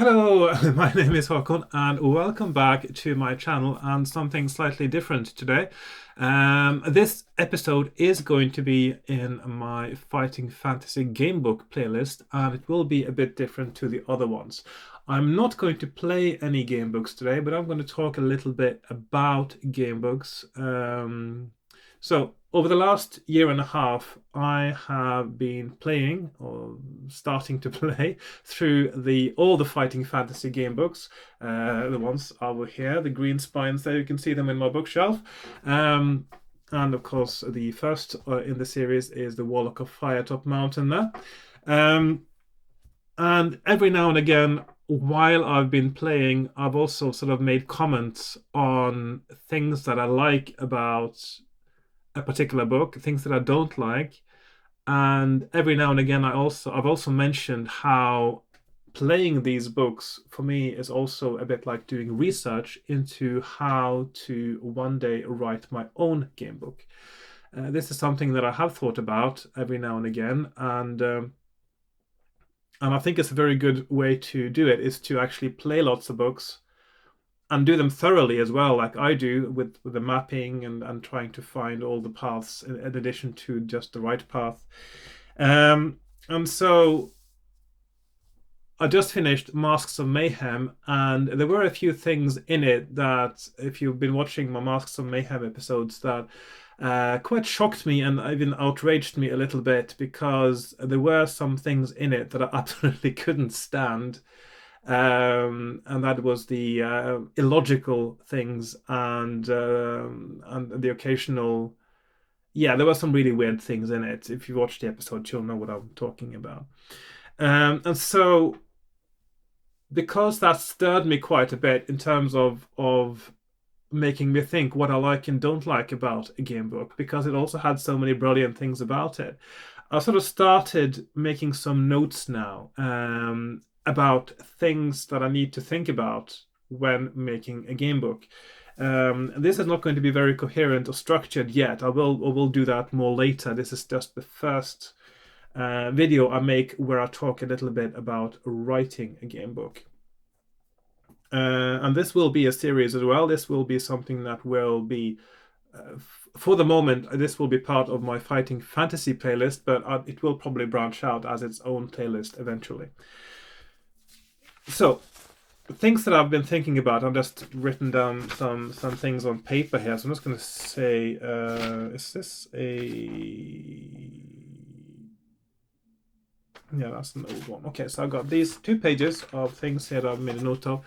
Hello, my name is Hakon, and welcome back to my channel and something slightly different today. This episode is going to be in my Fighting Fantasy Gamebook playlist, and it will be a bit different to the other ones. I'm not going to play any gamebooks today, but I'm going to talk a little bit about gamebooks. So, over the last year and a half, I have been playing or starting to play through all the Fighting Fantasy game books. The ones over here, the green spines there, you can see them in my bookshelf. And of course, the first in the series is the Warlock of Fire Top Mountain there. And every now and again, while I've been playing, I've also sort of made comments on things that I like about a particular book, things that I don't like. And every now and again, I've also mentioned how playing these books for me is also a bit like doing research into how to one day write my own game book. This is something that I have thought about every now and again, and I think it's a very good way to do it is to actually play lots of books and do them thoroughly as well, like I do with the mapping and trying to find all the paths in addition to just the right path. And so I just finished Masks of Mayhem, and there were a few things in it that, if you've been watching my Masks of Mayhem episodes, that quite shocked me and even outraged me a little bit because there were some things in it that I absolutely couldn't stand. And that was the illogical things and the occasional. Yeah, there were some really weird things in it. If you watch the episode, you'll know what I'm talking about. And so, because that stirred me quite a bit in terms of making me think what I like and don't like about a game book, because it also had so many brilliant things about it. I sort of started making some notes now about things that I need to think about when making a game book. This is not going to be very coherent or structured yet. I will do that more later. This is just the first video I make where I talk a little bit about writing a game book. And this will be a series as well. This will be something that will be, for the moment, this will be part of my Fighting Fantasy playlist, but it will probably branch out as its own playlist eventually. So, things that I've been thinking about, I've just written down some things on paper here. So I'm just going to say, is this a... Yeah, that's an old one. Okay, so I've got these 2 pages of things here that I've made a note of.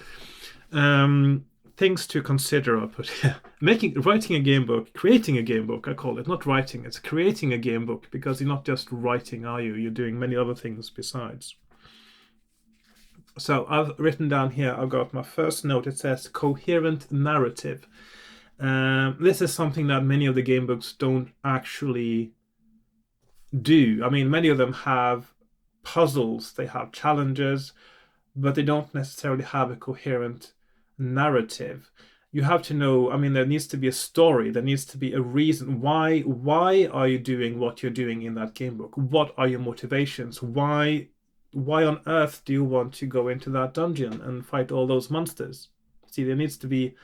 Things to consider, I'll put here. Writing a game book, creating a game book, I call it. Not writing, it's creating a game book, because you're not just writing, are you? You're doing many other things besides. So I've written down here, I've got my first note. It says Coherent Narrative. This is something that many of the game books don't actually do. I mean, many of them have puzzles, they have challenges, but they don't necessarily have a coherent narrative. You have to know, I mean, there needs to be a story, there needs to be a reason. Why are you doing what you're doing in that game book? What are your motivations? Why on earth do you want to go into that dungeon and fight all those monsters? See, there needs to be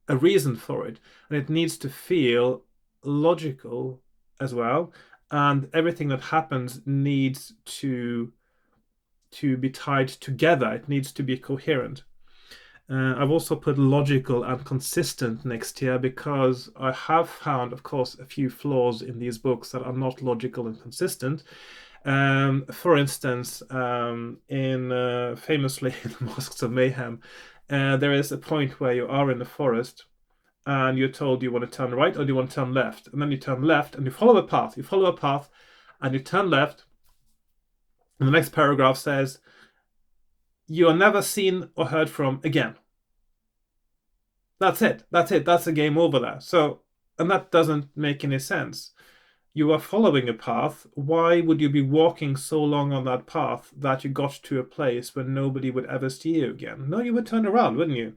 a reason for it, and it needs to feel logical as well. And everything that happens needs to be tied together. It needs to be coherent. I've also put logical and consistent next here because I have found, of course, a few flaws in these books that are not logical and consistent. For instance, famously in the Masks of Mayhem, there is a point where you are in the forest and you're told you want to turn right or do you want to turn left, and then you turn left and you follow a path. You follow a path and you turn left, and the next paragraph says you are never seen or heard from again. That's it. That's a game over there. So, and that doesn't make any sense. You are following a path. Why would you be walking so long on that path that you got to a place where nobody would ever see you again? No, you would turn around, wouldn't you?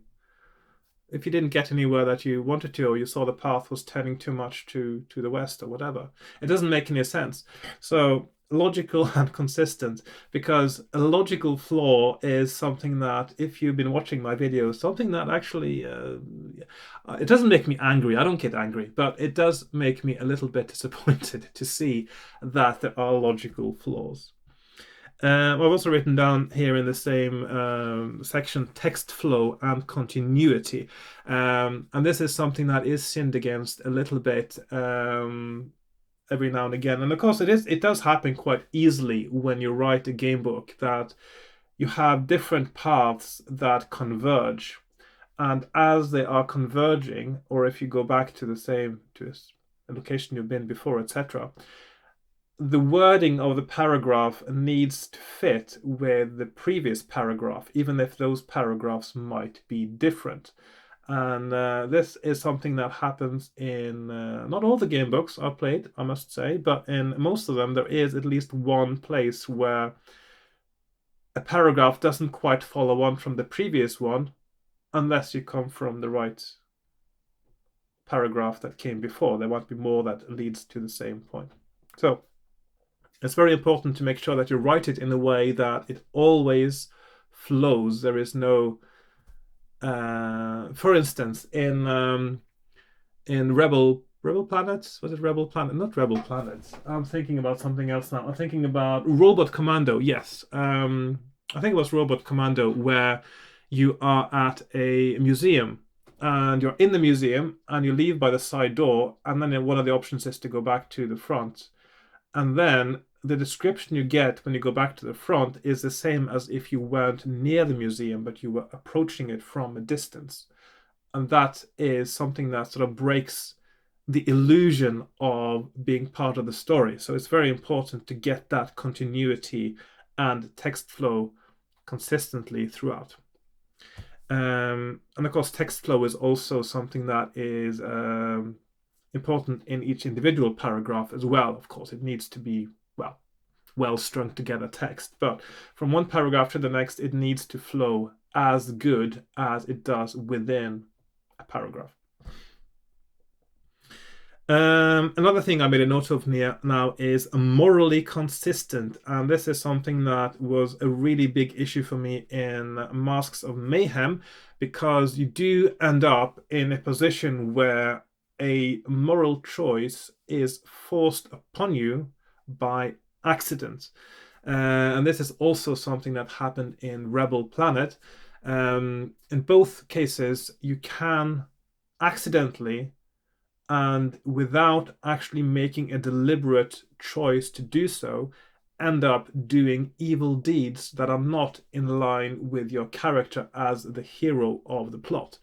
if you didn't get anywhere that you wanted to, or you saw the path was turning too much to the west or whatever. It doesn't make any sense. So logical and consistent, because a logical flaw is something that, if you've been watching my videos, something that actually it doesn't make me angry. I don't get angry, but it does make me a little bit disappointed to see that there are logical flaws. I've also written down here in the same section text flow and continuity. And this is something that is sinned against a little bit every now and again. And of course, it does happen quite easily when you write a game book, that you have different paths that converge. And as they are converging, or if you go back to a location you've been before, etc., the wording of the paragraph needs to fit with the previous paragraph, even if those paragraphs might be different. And this is something that happens in not all the game books I've played, I must say, but in most of them, there is at least one place where a paragraph doesn't quite follow on from the previous one, unless you come from the right paragraph that came before. There might be more that leads to the same point. So it's very important to make sure that you write it in a way that it always flows. There is no, for instance, in Rebel Planets, was it Rebel Planet? Not Rebel Planets. I'm thinking about something else now. I'm thinking about Robot Commando. Yes, I think it was Robot Commando, where you are at a museum and you're in the museum and you leave by the side door, and then one of the options is to go back to the front. And then the description you get when you go back to the front is the same as if you weren't near the museum, but you were approaching it from a distance. And that is something that sort of breaks the illusion of being part of the story. So it's very important to get that continuity and text flow consistently throughout. And of course, text flow is also something that is important in each individual paragraph as well. Of course, it needs to be well strung together text, but from one paragraph to the next, it needs to flow as good as it does within a paragraph. Another thing I made a note of now is morally consistent, and this is something that was a really big issue for me in Masks of Mayhem, because you do end up in a position where a moral choice is forced upon you by accident. And this is also something that happened in Rebel Planet. In both cases, you can accidentally, and without actually making a deliberate choice to do so, end up doing evil deeds that are not in line with your character as the hero of the plot.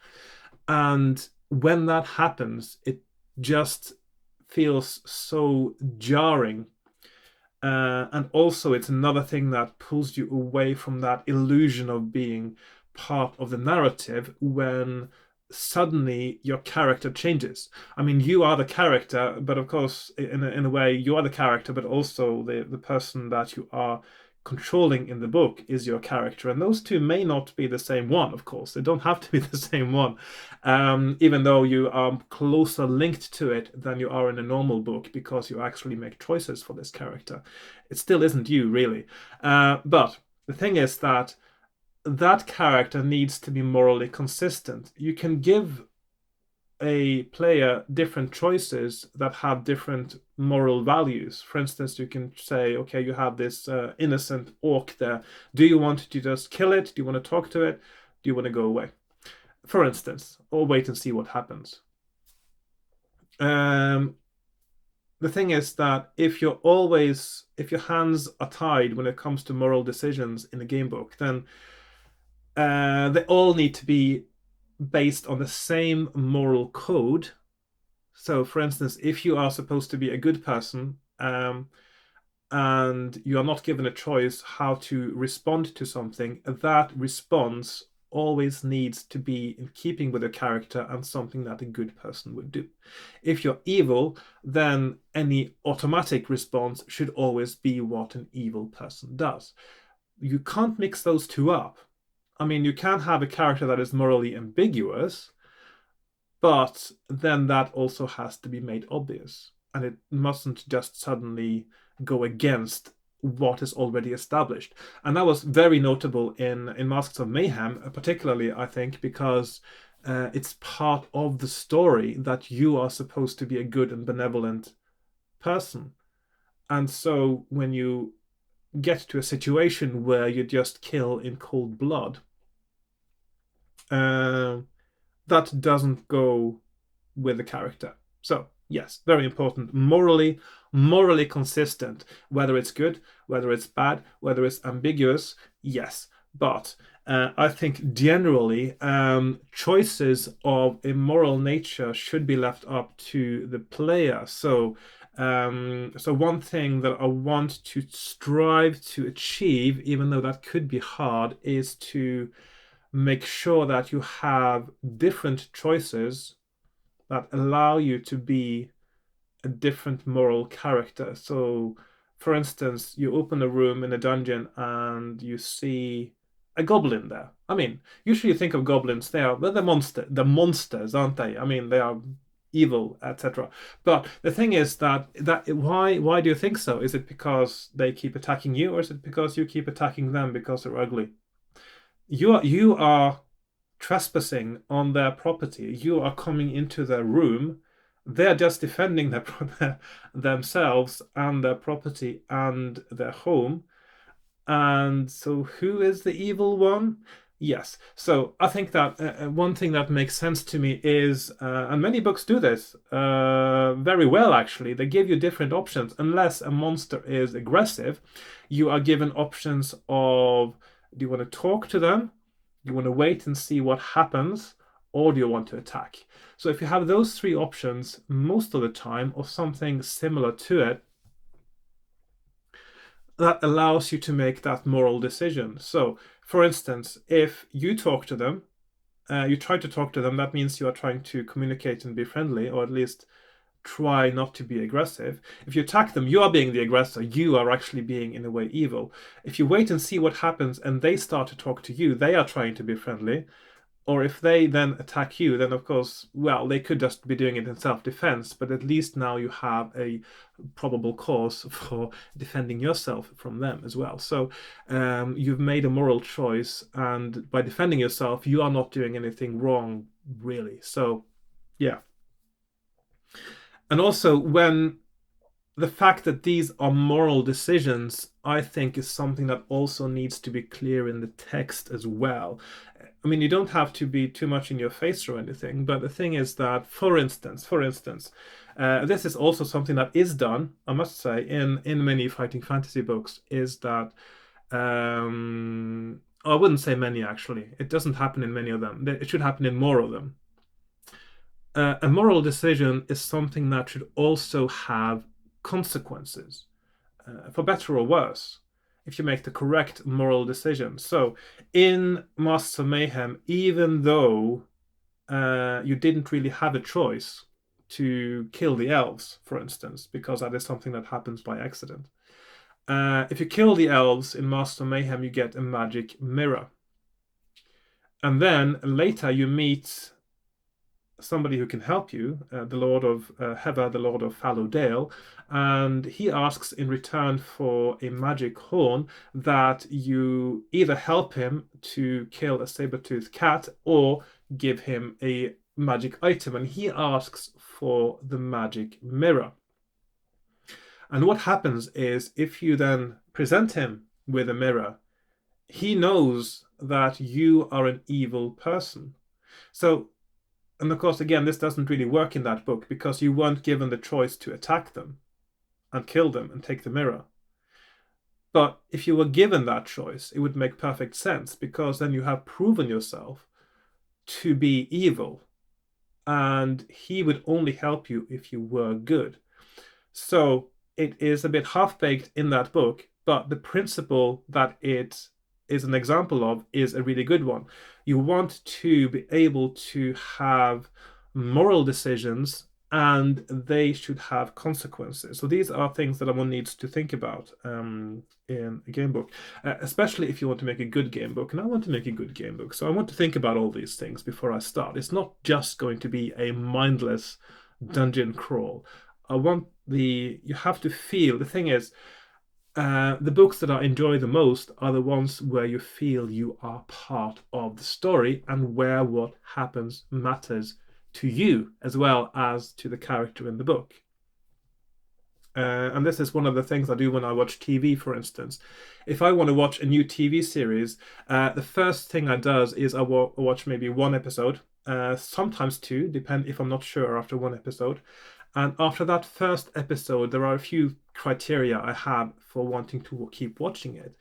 And when that happens, it just feels so jarring. And also, it's another thing that pulls you away from that illusion of being part of the narrative when suddenly your character changes. I mean, you are the character, but of course, in a way, you are the character, but also the person that you are controlling in the book is your character. And those two may not be the same one, of course. They don't have to be the same one, even though you are closer linked to it than you are in a normal book, because you actually make choices for this character. It still isn't you, really. But the thing is that character needs to be morally consistent. You can give a player different choices that have different moral values. For instance, you can say, okay, you have this innocent orc there. Do you want to just kill it? Do you want to talk to it? Do you want to go away? For instance, or wait and see what happens. The thing is that if your hands are tied when it comes to moral decisions in a game book, then they all need to be based on the same moral code. So, for instance, if you are supposed to be a good person, and you are not given a choice how to respond to something, that response always needs to be in keeping with the character and something that a good person would do. If you're evil, then any automatic response should always be what an evil person does. You can't mix those two up. I mean, you can have a character that is morally ambiguous, But then that also has to be made obvious, and it mustn't just suddenly go against what is already established. And that was very notable in Masks of Mayhem, particularly, I think, because it's part of the story that you are supposed to be a good and benevolent person. And so when you get to a situation where you just kill in cold blood, uh, that doesn't go with the character. So yes, very important. Morally consistent. Whether it's good, whether it's bad, whether it's ambiguous, yes. But I think generally choices of immoral nature should be left up to the player. So one thing that I want to strive to achieve, even though that could be hard, is to make sure that you have different choices that allow you to be a different moral character. So, for instance, you open a room in a dungeon and you see a goblin there. I mean, usually you think of goblins, they're monsters, aren't they? I mean, they are evil, etc. But the thing is that why do you think so? Is it because they keep attacking you, or is it because you keep attacking them because they're ugly? You are trespassing on their property. You are coming into their room. They're just defending themselves and their property and their home. And so, who is the evil one? Yes. So, I think that one thing that makes sense to me is, and many books do this very well, actually, they give you different options. Unless a monster is aggressive, you are given options of, do you want to talk to them? Do you want to wait and see what happens? Or do you want to attack? So, if you have those three options most of the time, or something similar to it, that allows you to make that moral decision. So, for instance, if you talk to them, you try to talk to them, that means you are trying to communicate and be friendly, or at least try not to be aggressive. If you attack them, you are being the aggressor. You are actually being, in a way, evil. If you wait and see what happens and they start to talk to you, they are trying to be friendly. Or if they then attack you, then of course, well, they could just be doing it in self-defense, but at least now you have a probable cause for defending yourself from them as well. So you've made a moral choice, and by defending yourself, you are not doing anything wrong, really. So, yeah. And also, when the fact that these are moral decisions, I think, is something that also needs to be clear in the text as well. I mean, you don't have to be too much in your face or anything, but the thing is that, for instance, this is also something that is done, I must say, in many fighting fantasy books, is that I wouldn't say many, actually. It doesn't happen in many of them. It should happen in more of them. A moral decision is something that should also have consequences, for better or worse, if you make the correct moral decision. So, in Masters of Mayhem, even though you didn't really have a choice to kill the elves, for instance, because that is something that happens by accident. If you kill the elves in Masters of Mayhem, you get a magic mirror. And then later you meet somebody who can help you, the Lord of Heather, the Lord of Fallowdale, and he asks in return for a magic horn that you either help him to kill a saber-toothed cat or give him a magic item, and he asks for the magic mirror. And what happens is, if you then present him with a mirror, he knows that you are an evil person. So, and of course, again, this doesn't really work in that book because you weren't given the choice to attack them and kill them and take the mirror. But if you were given that choice, it would make perfect sense, because then you have proven yourself to be evil, and he would only help you if you were good. So it is a bit half-baked in that book, but the principle that it is an example of is a really good one. You want to be able to have moral decisions and they should have consequences. So these are things that one needs to think about in a game book, especially if you want to make a good game book. And I want to make a good game book, so I want to think about all these things before I start. It's not just going to be a mindless dungeon crawl. You have to feel. The thing is, the books that I enjoy the most are the ones where you feel you are part of the story and where what happens matters to you as well as to the character in the book. And this is one of the things I do when I watch TV, for instance. If I want to watch a new TV series, the first thing I do is I watch maybe one episode, sometimes two, depend if I'm not sure after one episode. And after that first episode, there are a few criteria I have for wanting to keep watching it.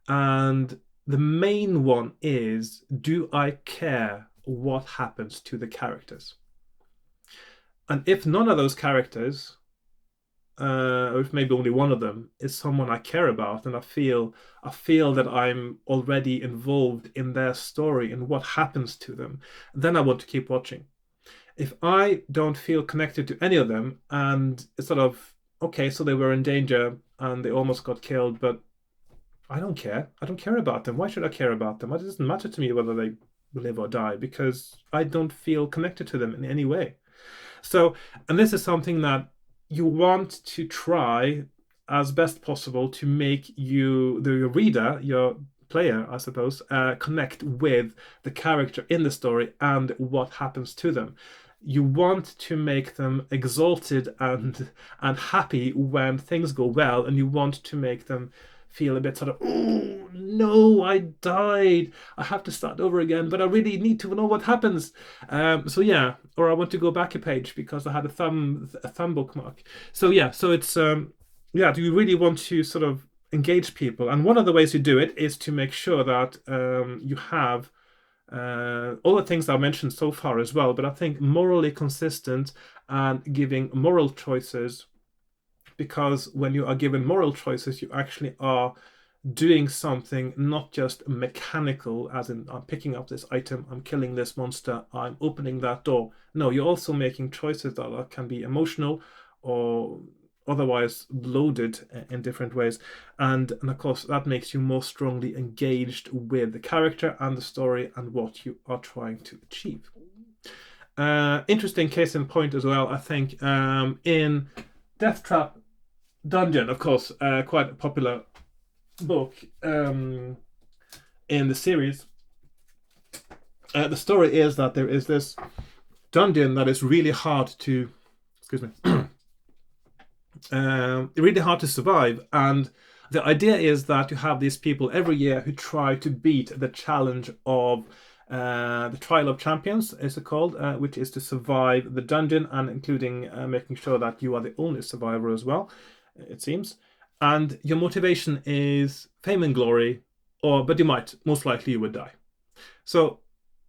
And the main one is, do I care what happens to the characters? And if none of those characters, or if maybe only one of them, is someone I care about, and I feel that I'm already involved in their story and what happens to them, then I want to keep watching. If I don't feel connected to any of them, and it's sort of, okay, so they were in danger and they almost got killed, but I don't care. I don't care about them. Why should I care about them? It doesn't matter to me whether they live or die, because I don't feel connected to them in any way. So, and this is something that you want to try as best possible to make your reader, your player, I suppose, connect with the character in the story and what happens to them. You want to make them exalted and happy when things go well, and you want to make them feel a bit sort of, oh no, I died, I have to start over again, but I really need to know what happens. So yeah, or I want to go back a page because I had a thumb bookmark. So yeah, so it's yeah, do you really want to sort of engage people? And one of the ways you do it is to make sure that you have all the things I mentioned so far as well, but I think morally consistent and giving moral choices, because when you are given moral choices, you actually are doing something not just mechanical, as in I'm picking up this item, I'm killing this monster, I'm opening that door. No, you're also making choices that can be emotional or otherwise loaded in different ways. And of course, that makes you more strongly engaged with the character and the story and what you are trying to achieve. Interesting case in point as well, I think, in Death Trap Dungeon, of course, quite a popular book in the series. The story is that there is this dungeon that is really hard to, excuse me, really hard to survive, and the idea is that you have these people every year who try to beat the challenge of the Trial of Champions, is it called, which is to survive the dungeon, and including making sure that you are the only survivor as well, it seems. And your motivation is fame and glory, but most likely you would die. So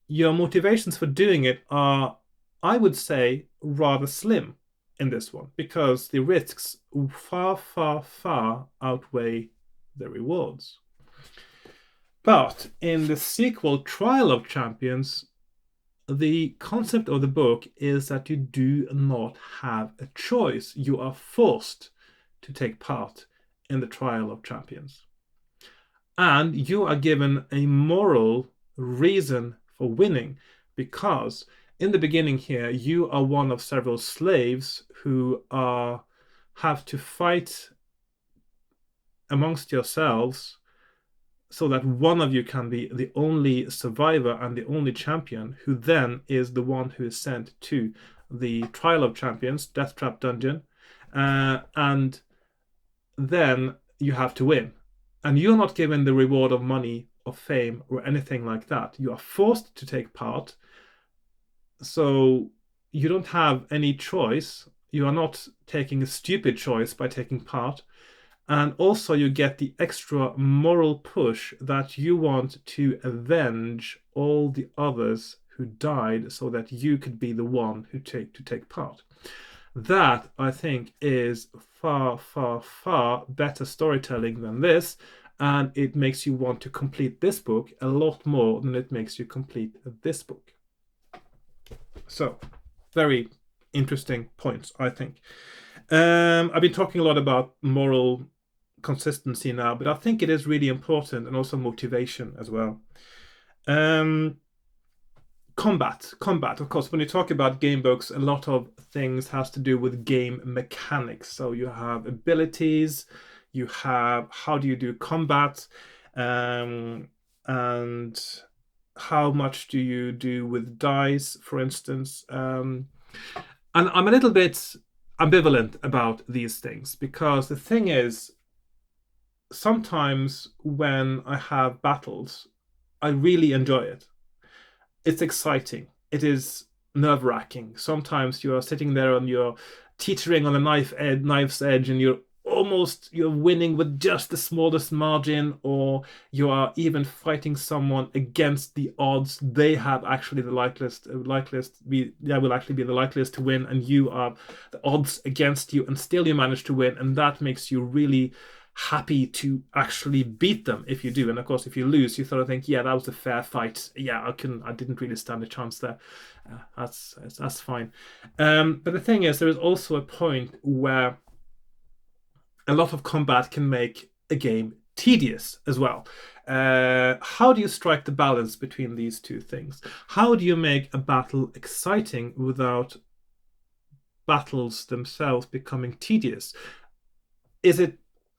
your motivations for doing it are, I would say, rather slim in this one, because the risks far, far, far outweigh the rewards. But in the sequel, Trial of Champions, the concept of the book is that you do not have a choice. You are forced to take part in the Trial of Champions. And you are given a moral reason for winning, because in the beginning here, you are one of several slaves who have to fight amongst yourselves so that one of you can be the only survivor and the only champion, who then is the one who is sent to the Trial of Champions, Death Trap Dungeon, and then you have to win. And you're not given the reward of money, of fame, or anything like that. You are forced to take part. So you don't have any choice. You are not taking a stupid choice by taking part. And also you get the extra moral push that you want to avenge all the others who died so that you could be the one who take part. That, I think, is far, far, far better storytelling than this, and it makes you want to complete this book a lot more than it makes you complete this book. So, very interesting points, I think. I've been talking a lot about moral consistency now, but I think it is really important, and also motivation as well. Um, combat. Of course, when you talk about game books, a lot of things has to do with game mechanics. So you have abilities, you have how do you do combat, and how much do you do with dice, for instance. And I'm a little bit ambivalent about these things, because the thing is, sometimes when I have battles, I really enjoy it. It's exciting. It is nerve-wracking. Sometimes you are sitting there and you're teetering on a knife's edge, and you're winning with just the smallest margin, or you are even fighting someone against the odds. They have actually the will actually be the likeliest to win, and you are the odds against you, and still you manage to win, and that makes you really happy to actually beat them if you do. And of course, if you lose, you sort of think, yeah, that was a fair fight. Yeah, I didn't really stand a chance there. That's fine. But the thing is, there is also a point where a lot of combat can make a game tedious as well. How do you strike the balance between these two things? How do you make a battle exciting without battles themselves becoming tedious?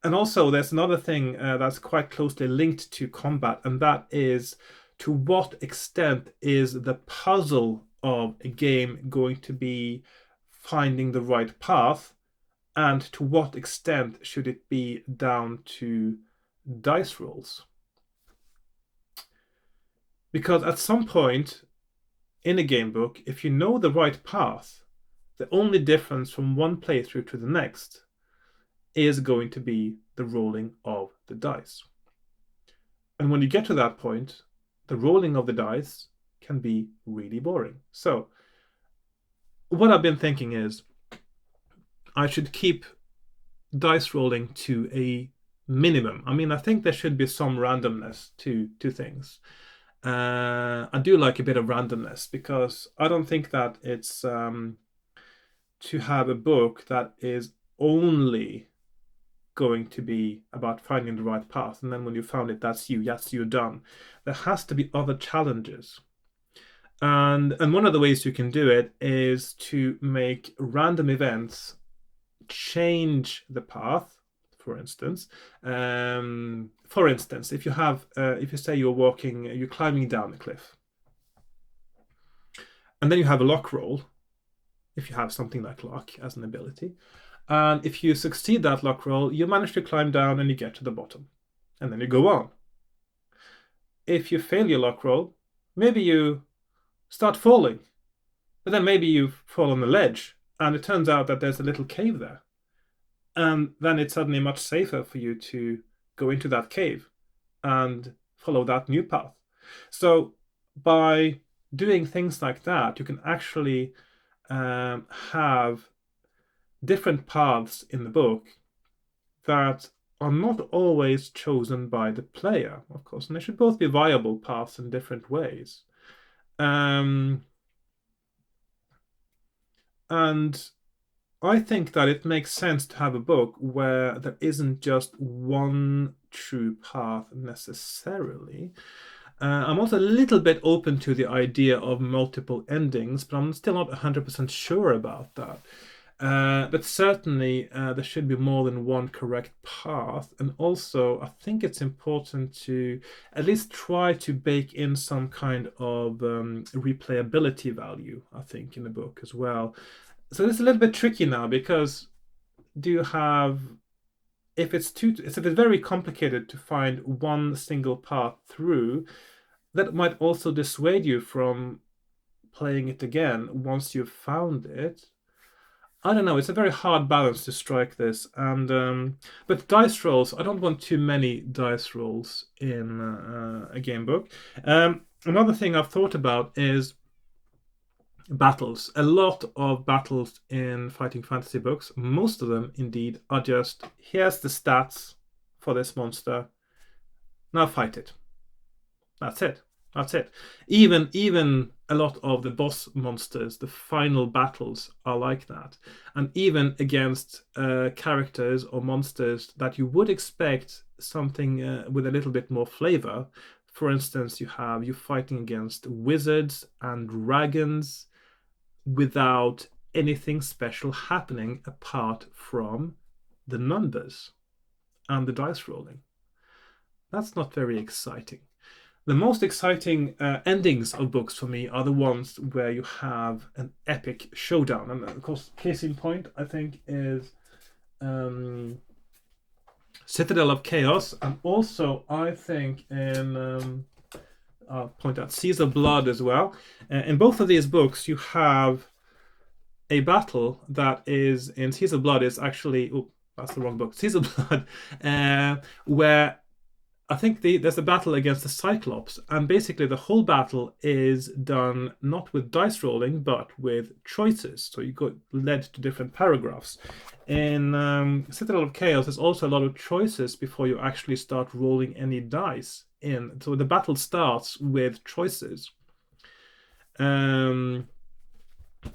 And also, there's another thing that's quite closely linked to combat, and that is, to what extent is the puzzle of a game going to be finding the right path, and to what extent should it be down to dice rolls? Because at some point in a game book, if you know the right path, the only difference from one playthrough to the next is going to be the rolling of the dice. And when you get to that point, the rolling of the dice can be really boring. So what I've been thinking is, I should keep dice rolling to a minimum. I mean, I think there should be some randomness to things. I do like a bit of randomness, because I don't think that it's to have a book that is only going to be about finding the right path, and then when you found it, that's you're done. There has to be other challenges, and one of the ways you can do it is to make random events change the path. For instance, if you say you're climbing down a cliff, and then you have a lock roll, if you have something like luck as an ability. And if you succeed that lock roll, you manage to climb down and you get to the bottom. And then you go on. If you fail your lock roll, maybe you start falling. But then maybe you fall on a ledge, and it turns out that there's a little cave there. And then it's suddenly much safer for you to go into that cave and follow that new path. So by doing things like that, you can actually have different paths in the book that are not always chosen by the player, of course, and they should both be viable paths in different ways. And I think that it makes sense to have a book where there isn't just one true path necessarily. I'm also a little bit open to the idea of multiple endings, but I'm still not 100% sure about that. But certainly there should be more than one correct path. And also, I think it's important to at least try to bake in some kind of replayability value, I think, in the book as well. So it's a little bit tricky now, because if it's very complicated to find one single path through, that might also dissuade you from playing it again once you've found it. I don't know. It's a very hard balance to strike this, and but dice rolls. I don't want too many dice rolls in a game book. Another thing I've thought about is battles. A lot of battles in fighting fantasy books, most of them indeed, are just, here's the stats for this monster. Now fight it. That's it. Even a lot of the boss monsters, the final battles are like that. And even against characters or monsters that you would expect something with a little bit more flavor. For instance, you fighting against wizards and dragons without anything special happening apart from the numbers and the dice rolling. That's not very exciting. The most exciting endings of books for me are the ones where you have an epic showdown. And of course, case in point, I think, is Citadel of Chaos. And also, I think I'll point out Seas of Blood as well. In both of these books, you have a battle that is, in Seas of Blood, is actually, oh, that's the wrong book, Seas of Blood, where I think there's a battle against the Cyclops, and basically the whole battle is done not with dice rolling, but with choices. So you got led to different paragraphs. In Citadel of Chaos, there's also a lot of choices before you actually start rolling any dice in. So the battle starts with choices. And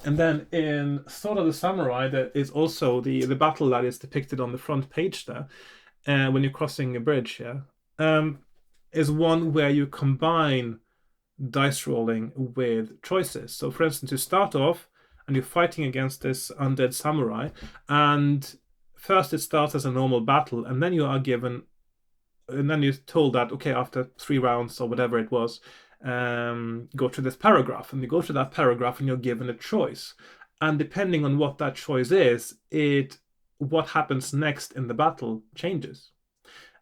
then in Sword of the Samurai, there is also the battle that is depicted on the front page there, when you're crossing a bridge, yeah. Is one where you combine dice rolling with choices. So, for instance, you start off and you're fighting against this undead samurai, and first it starts as a normal battle, and then you're told that, okay, after 3 rounds or whatever it was, go to this paragraph, and you go to that paragraph and you're given a choice. And depending on what that choice is, what happens next in the battle changes.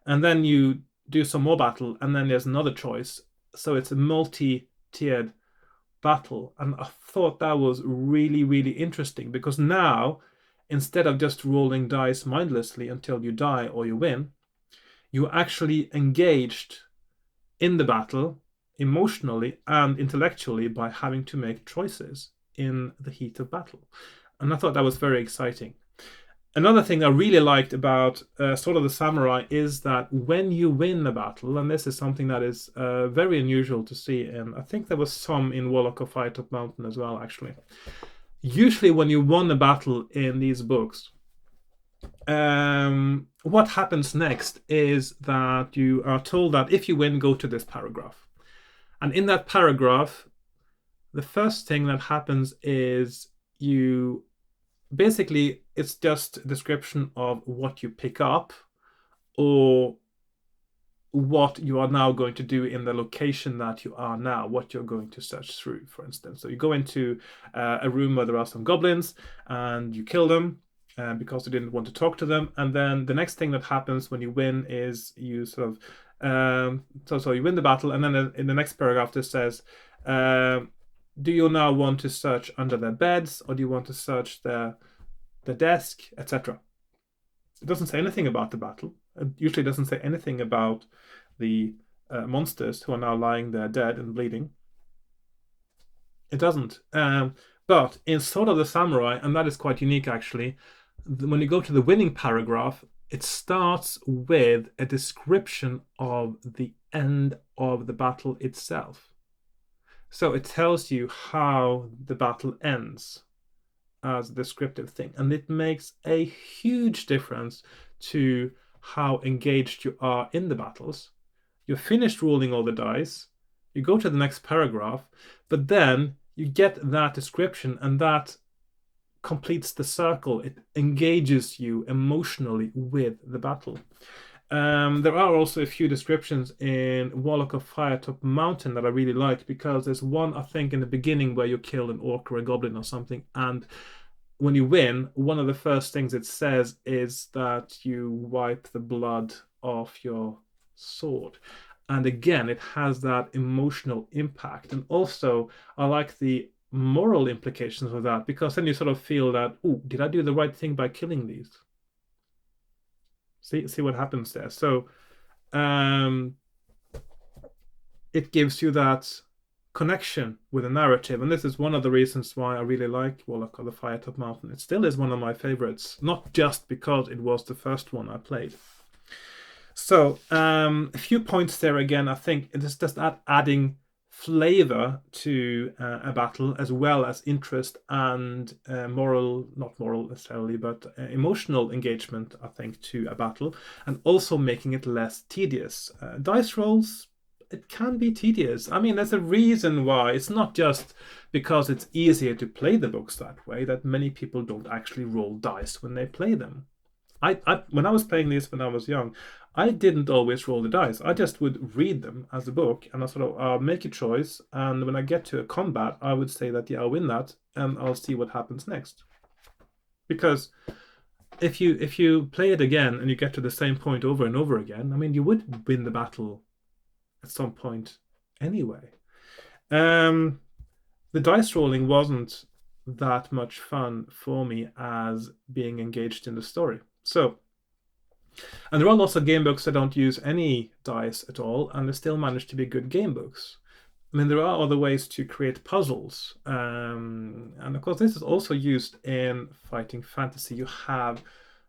And then you do some more battle, and then there's another choice. So it's a multi-tiered battle. And I thought that was really, really interesting, because now, instead of just rolling dice mindlessly until you die or you win, you're actually engaged in the battle emotionally and intellectually by having to make choices in the heat of battle. And I thought that was very exciting. Another thing I really liked about Sword of the Samurai is that when you win a battle, and this is something that is very unusual to see, and I think there was some in Warlock of Firetop Mountain as well, actually. Usually when you won a battle in these books, what happens next is that you are told that if you win, go to this paragraph. And in that paragraph, the first thing that happens is basically, it's just a description of what you pick up or what you are now going to do in the location that you are now, what you're going to search through, for instance. So you go into a room where there are some goblins and you kill them because you didn't want to talk to them. And then the next thing that happens when you win is you sort of... so you win the battle, and then in the next paragraph this says... do you now want to search under their beds, or do you want to search the desk, etc.? It doesn't say anything about the battle. It usually doesn't say anything about the monsters who are now lying there dead and bleeding. It doesn't. But in Sword of the Samurai, and that is quite unique actually, when you go to the winning paragraph, it starts with a description of the end of the battle itself. So it tells you how the battle ends as a descriptive thing. And it makes a huge difference to how engaged you are in the battles. You're finished rolling all the dice, you go to the next paragraph, but then you get that description, and that completes the circle. It engages you emotionally with the battle. There are also a few descriptions in Warlock of Firetop Mountain that I really like, because there's one, I think, in the beginning where you kill an orc or a goblin or something, and when you win, one of the first things it says is that you wipe the blood off your sword. And again, it has that emotional impact. And also, I like the moral implications of that, because then you sort of feel that, oh, did I do the right thing by killing these? See what happens there. So it gives you that connection with a narrative, and this is one of the reasons why I really like Warlock of the Firetop Mountain. It still is one of my favorites, not just because it was the first one I played. So a few points there again. I think it is just adding flavor to a battle, as well as interest and not moral necessarily, but emotional engagement, I think, to a battle, and also making it less tedious. Dice rolls, it can be tedious. I mean, there's a reason why. It's not just because it's easier to play the books that way that many people don't actually roll dice when they play them. When I was playing these when I was young, I didn't always roll the dice. I just would read them as a book, and I sort of make a choice. And when I get to a combat, I would say that, yeah, I'll win that, and I'll see what happens next. Because if you play it again and you get to the same point over and over again, I mean, you would win the battle at some point anyway. The dice rolling wasn't that much fun for me as being engaged in the story. So, and there are lots of game books that don't use any dice at all, and they still manage to be good game books. I mean, there are other ways to create puzzles. And of course, this is also used in fighting fantasy. You have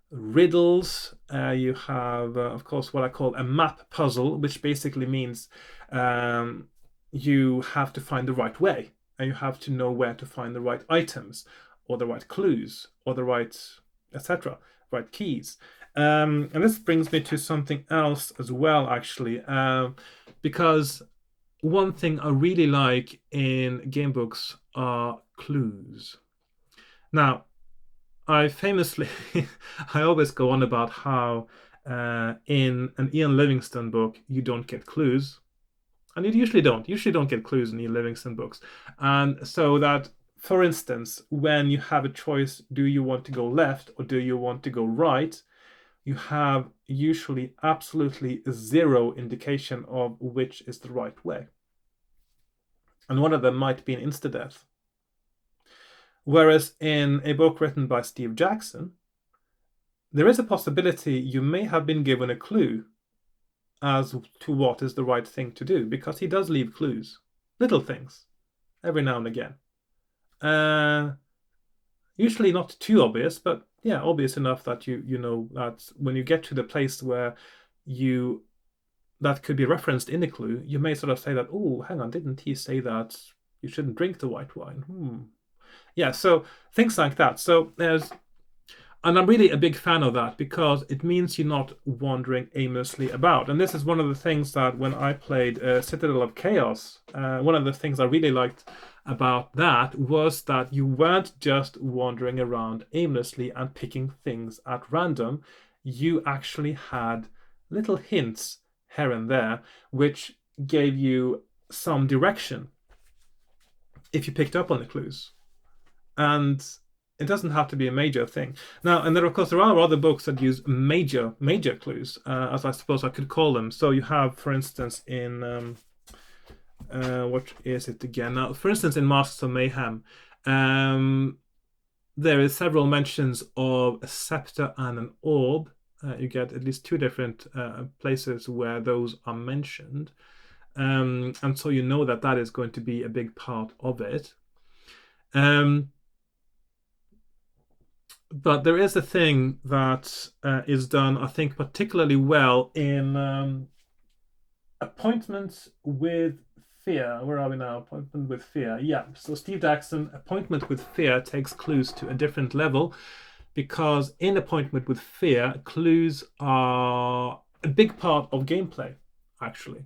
riddles. You have, of course, what I call a map puzzle, which basically means you have to find the right way, and you have to know where to find the right items, or the right clues, or the right, etc., right keys. And this brings me to something else as well, actually, because one thing I really like in game books are clues. Now, I famously, I always go on about how in an Ian Livingstone book, you don't get clues. And you usually don't. Usually don't get clues in Ian Livingstone books. And so that, for instance, when you have a choice, do you want to go left or do you want to go right? You have usually absolutely zero indication of which is the right way. And one of them might be an insta-death. Whereas in a book written by Steve Jackson, there is a possibility you may have been given a clue as to what is the right thing to do, because he does leave clues, little things, every now and again. Usually not too obvious, but yeah, obvious enough that you know that when you get to the place where that could be referenced in the clue, you may sort of say that, oh, hang on, didn't he say that you shouldn't drink the white wine? Yeah, so things like that. So and I'm really a big fan of that, because it means you're not wandering aimlessly about. And this is one of the things that when I played Citadel of Chaos, one of the things I really liked about that was that you weren't just wandering around aimlessly and picking things at random. You actually had little hints here and there, which gave you some direction if you picked up on the clues. And it doesn't have to be a major thing. Now, and of course, there are other books that use major clues, as I suppose I could call them. So you have, for instance, in what is it again? Now, for instance, in Masks of Mayhem, there is several mentions of a scepter and an orb. You get at least two different places where those are mentioned, and so you know that is going to be a big part of it. But there is a thing that is done, I think, particularly well in Appointment with Fear. Where are we now? Appointment with Fear. Yeah. So Steve Jackson, Appointment with Fear takes clues to a different level, because in Appointment with Fear, clues are a big part of gameplay, actually.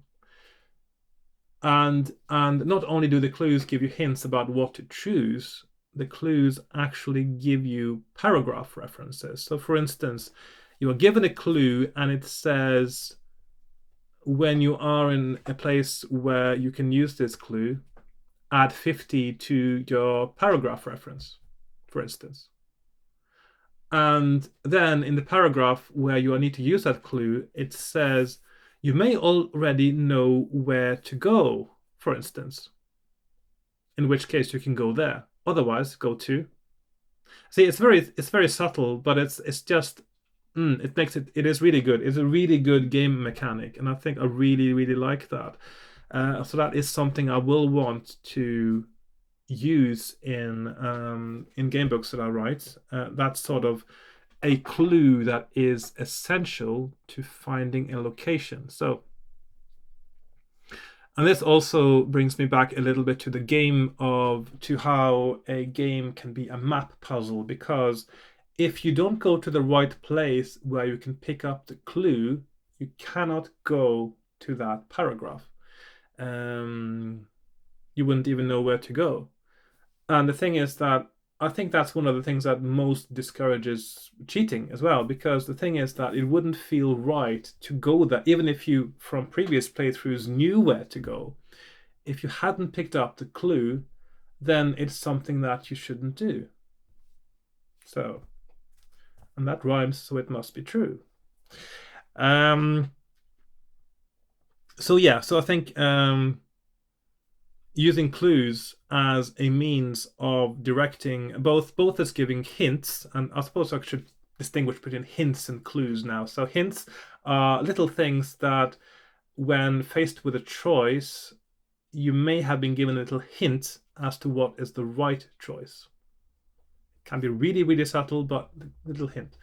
And not only do the clues give you hints about what to choose, the clues actually give you paragraph references. So, for instance, you are given a clue and it says, when you are in a place where you can use this clue, add 50 to your paragraph reference, for instance. And then in the paragraph where you need to use that clue, it says, you may already know where to go, for instance, in which case you can go there. Otherwise, go to. See, it's very subtle, but it's just it makes it is really good. It's a really good game mechanic, and I think I really like that. So that is something I will want to use in game books that I write. That's sort of a clue that is essential to finding a location. So And this also brings me back a little bit to the game of to how a game can be a map puzzle, because if you don't go to the right place where you can pick up the clue, you cannot go to that paragraph. Um, you wouldn't even know where to go. And the thing is that I think that's one of the things that most discourages cheating as well, because the thing is that it wouldn't feel right to go there, even if you, from previous playthroughs, knew where to go. If you hadn't picked up the clue, then it's something that you shouldn't do. So, and that rhymes, so it must be true. Um, so yeah, so I think using clues as a means of directing both as giving hints, and I suppose I should distinguish between hints and clues now. So hints are little things that when faced with a choice, you may have been given a little hint as to what is the right choice. It can be really, really subtle, but a little hint.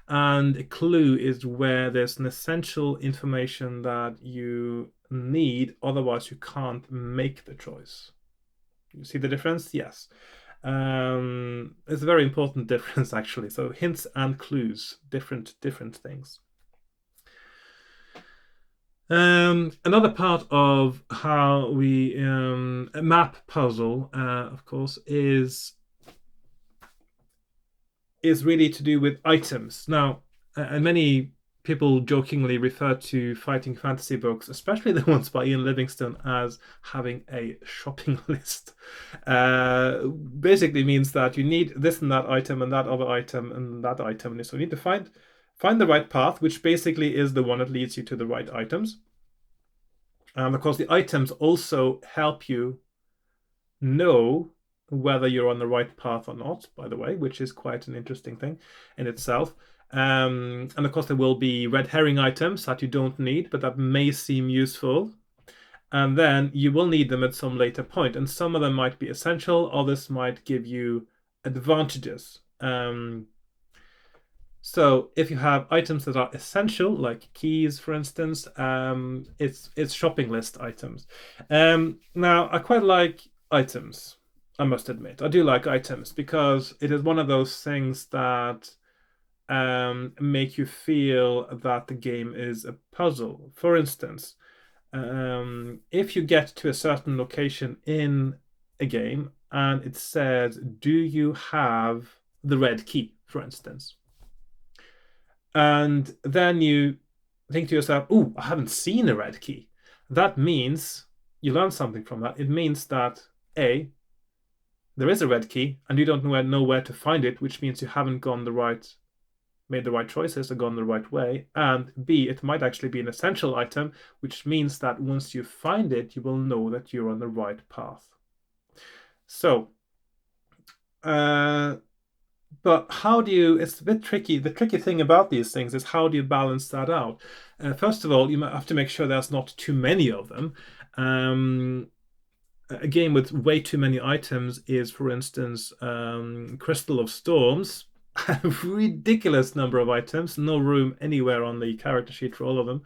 And a clue is where there's an essential information that you need, otherwise you can't make the choice. You see the difference? Yes. It's a very important difference, actually. So hints and clues, different things. Another part of how we a map puzzle, of course, is really to do with items. Now, and many people jokingly refer to fighting fantasy books, especially the ones by Ian Livingstone, as having a shopping list. Basically means that you need this and that item and that other item and that item. And so you need to find the right path, which basically is the one that leads you to the right items. And of course, the items also help you know whether you're on the right path or not, by the way, which is quite an interesting thing in itself. And of course, there will be red herring items that you don't need, but that may seem useful. And then you will need them at some later point. And some of them might be essential, others might give you advantages. So if you have items that are essential, like keys, for instance, it's shopping list items. Now, I quite like items, I must admit. I do like items because it is one of those things that make you feel that the game is a puzzle. For instance, if you get to a certain location in a game and it says, do you have the red key, for instance? And then you think to yourself, oh, I haven't seen a red key. That means you learn something from that. It means that A, there is a red key and you don't know where to find it, which means you haven't made the right choices or gone the right way. And B, it might actually be an essential item, which means that once you find it, you will know that you're on the right path. So, but how do you, it's a bit tricky. The tricky thing about these things is how do you balance that out? First of all, you might have to make sure there's not too many of them. A game with way too many items is, for instance, Crystal of Storms. A ridiculous number of items, no room anywhere on the character sheet for all of them.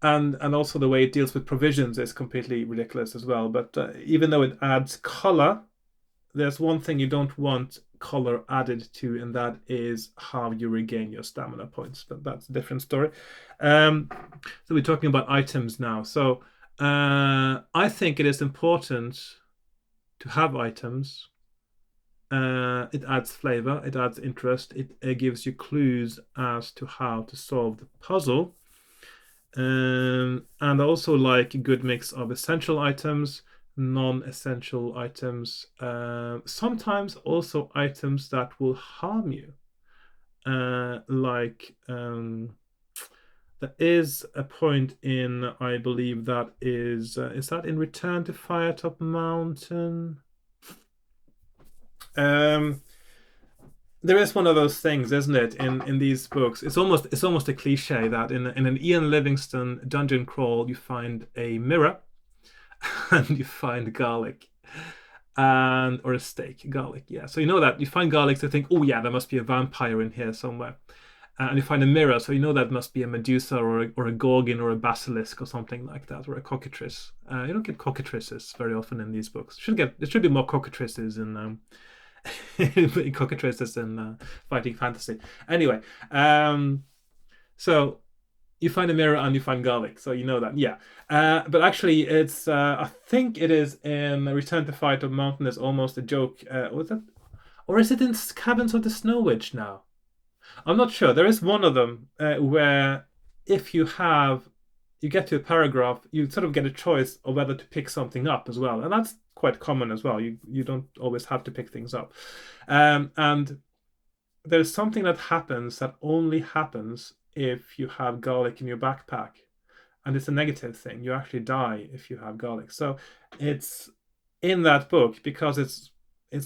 And also the way it deals with provisions is completely ridiculous as well. But even though it adds color, there's one thing you don't want color added to, and that is how you regain your stamina points. But that's a different story. So we're talking about items now. So I think it is important to have items. It adds flavor, it adds interest, it gives you clues as to how to solve the puzzle. And also like a good mix of essential items, non-essential items, sometimes also items that will harm you. There is a point in, I believe that is that in Return to Firetop Mountain? There is one of those things, isn't it, in these books? It's almost a cliche that in an Ian Livingstone dungeon crawl you find a mirror and you find garlic or a steak, garlic, yeah. So you know that you find garlic to think, oh yeah, there must be a vampire in here somewhere. And you find a mirror, so you know that must be a Medusa or a Gorgon or a basilisk or something like that, or a cockatrice. You don't get cockatrices very often in these books. There should be more cockatrices in cockatrices in fighting fantasy. Anyway, so you find a mirror and you find garlic, so you know that. Yeah. But actually, it's I think it is in Return to Fight of Mountain is almost a joke. Was that, or is it in Cabins of the Snow Witch now? I'm not sure. There is one of them where if you get to a paragraph, you sort of get a choice of whether to pick something up as well, and that's quite common as well. You don't always have to pick things up, and there's something that happens that only happens if you have garlic in your backpack, and it's a negative thing. You actually die if you have garlic. So it's in that book because it's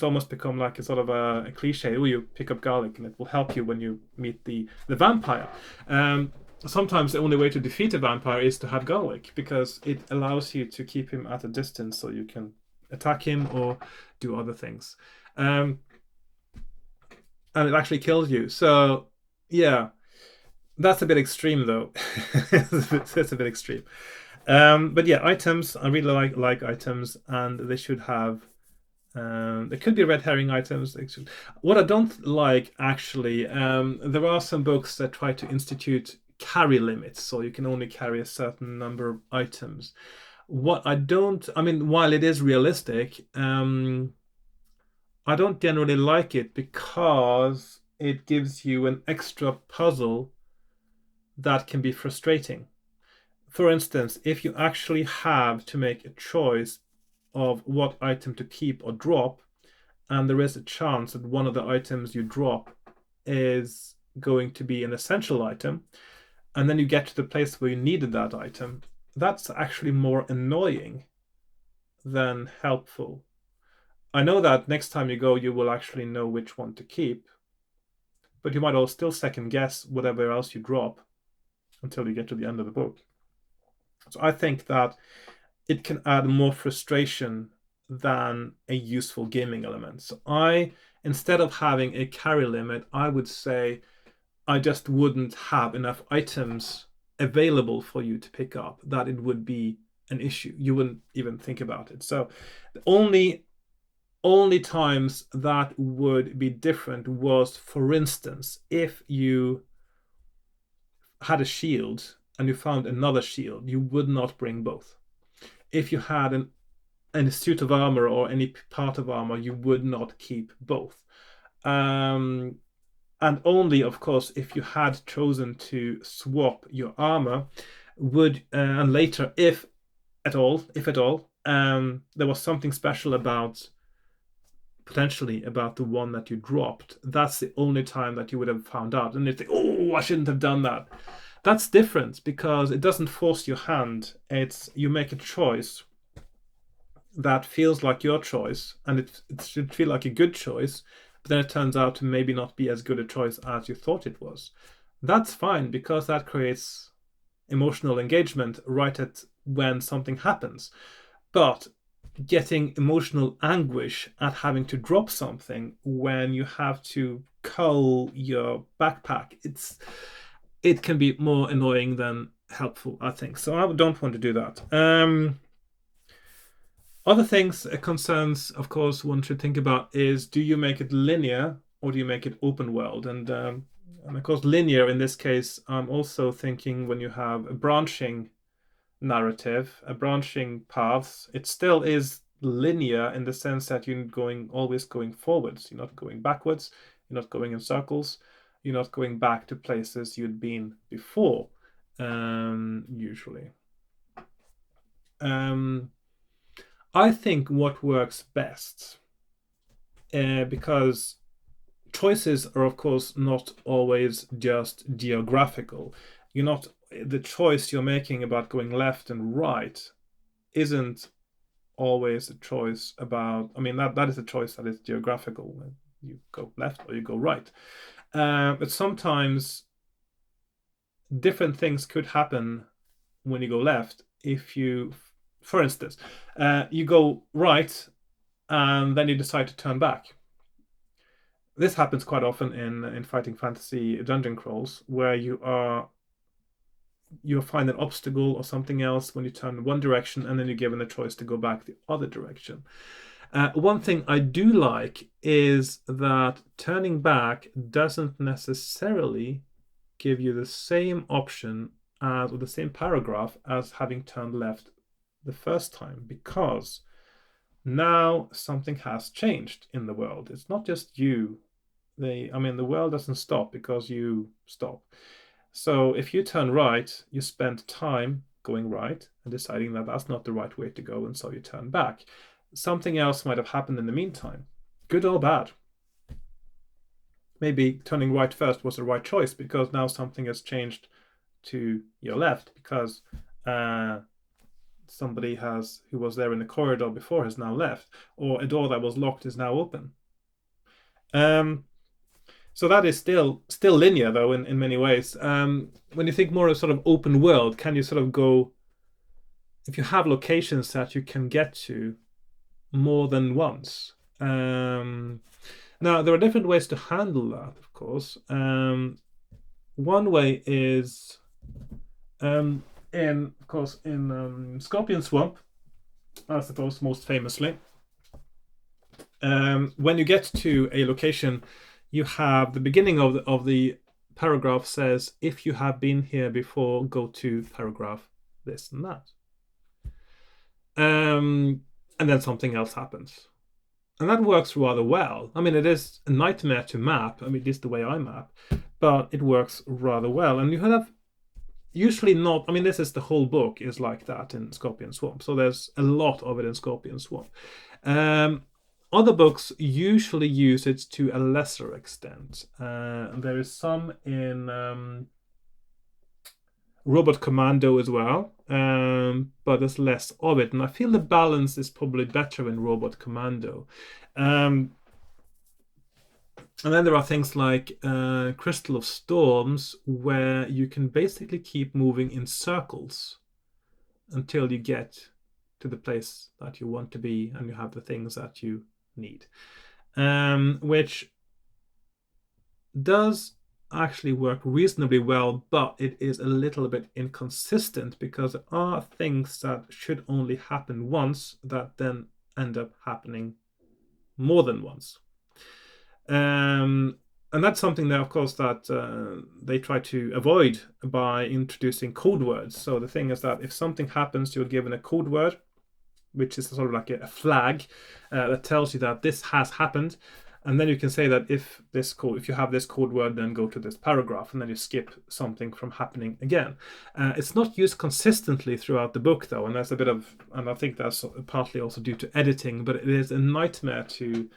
almost become like a sort of a cliche. Oh, you pick up garlic and it will help you when you meet the vampire. Sometimes the only way to defeat a vampire is to have garlic because it allows you to keep him at a distance so you can attack him or do other things. And it actually kills you. So, yeah, that's a bit extreme though. It's a bit extreme. But yeah, items. I really like items, and they should have. There could be red herring items. What I don't like, actually, there are some books that try to institute carry limits, so you can only carry a certain number of items. What I don't, I mean, while it is realistic, I don't generally like it because it gives you an extra puzzle that can be frustrating. For instance, if you actually have to make a choice of what item to keep or drop, and there is a chance that one of the items you drop is going to be an essential item, and then you get to the place where you needed that item, that's actually more annoying than helpful. I know that next time you go, you will actually know which one to keep, but you might all still second guess whatever else you drop until you get to the end of the book. So I think that it can add more frustration than a useful gaming element. So instead of having a carry limit, I would say I just wouldn't have enough items available for you to pick up, that it would be an issue. You wouldn't even think about it. So the only times that would be different was, for instance, if you had a shield and you found another shield, you would not bring both. If you had a suit of armor or any part of armor, you would not keep both. And only, of course, if you had chosen to swap your armor, and later, if at all, there was something special potentially about the one that you dropped, that's the only time that you would have found out. And you think, oh, I shouldn't have done that. That's different because it doesn't force your hand. You make a choice that feels like your choice, and it should feel like a good choice, but then it turns out to maybe not be as good a choice as you thought it was. That's fine because that creates emotional engagement right at when something happens. But getting emotional anguish at having to drop something when you have to cull your backpack, it can be more annoying than helpful, I think. So I don't want to do that. Other things, concerns, of course, one should think about is, do you make it linear or do you make it open world? And of course, linear in this case, I'm also thinking when you have a branching narrative, a branching paths, it still is linear in the sense that you're always going forwards. You're not going backwards. You're not going in circles. You're not going back to places you'd been before, usually. I think what works best, because choices are, of course, not always just geographical. The choice you're making about going left and right isn't always a choice about, I mean, that is a choice that is geographical. You go left or you go right. But sometimes different things could happen when you go left. For instance, you go right and then you decide to turn back. this happens quite often in fighting fantasy dungeon crawls, where you find an obstacle or something else when you turn one direction, and then you're given a choice to go back the other direction. One thing I do like is that turning back doesn't necessarily give you the same option as, or the same paragraph as having turned left the first time, because now something has changed in the world. It's not just you. The world doesn't stop because you stop. So if you turn right, you spend time going right and deciding that that's not the right way to go, and so you turn back. Something else might have happened in the meantime, good or bad. Maybe turning right first was the right choice because now something has changed to your left because somebody who was there in the corridor before has now left, or a door that was locked is now open. So that is still linear though in many ways. When you think more of sort of open world, can you sort of go, if you have locations that you can get to more than once? Now there are different ways to handle that, of course. One way is in Scorpion Swamp, I suppose most famously. When you get to a location, you have the beginning of the paragraph says, if you have been here before, go to paragraph this and that. And then something else happens. And that works rather well. I mean, it is a nightmare to map. I mean, this is the way I map, but it works rather well. And you have usually not, I mean, this is the whole book is like that in Scorpion Swamp. So there's a lot of it in Scorpion Swamp. Other books usually use it to a lesser extent. There is some in Robot Commando as well, but there's less of it. And I feel the balance is probably better in Robot Commando. And then there are things like Crystal of Storms, where you can basically keep moving in circles until you get to the place that you want to be and you have the things that you need, which does actually work reasonably well, but it is a little bit inconsistent because there are things that should only happen once that then end up happening more than once. And that's something that, of course, that they try to avoid by introducing code words. So the thing is that if something happens, you're given a code word, which is sort of like a flag that tells you that this has happened. And then you can say that if you have this code word, then go to this paragraph, and then you skip something from happening again. It's not used consistently throughout the book, though, and that's and I think that's partly also due to editing, but it is a nightmare to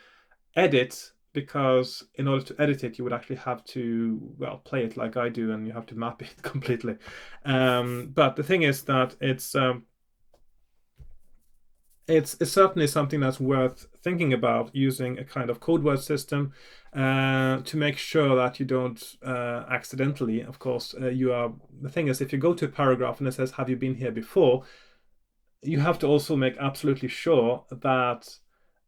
edit because in order to edit it, you would actually have to, well, play it like I do, and you have to map it completely. But the thing is that it's certainly something that's worth thinking about, using a kind of code word system to make sure that you don't accidentally, of course, the thing is, if you go to a paragraph and it says, have you been here before, you have to also make absolutely sure that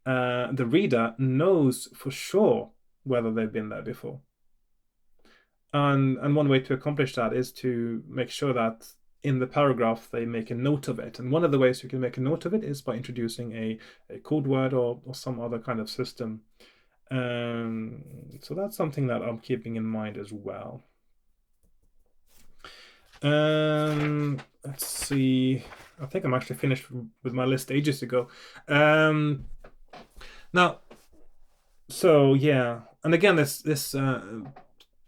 the reader knows for sure whether they've been there before. And one way to accomplish that is to make sure that in the paragraph they make a note of it. And one of the ways you can make a note of it is by introducing a code word or some other kind of system. So that's something that I'm keeping in mind as well. Let's see. I think I'm actually finished with my list ages ago. Now, so yeah, and again, this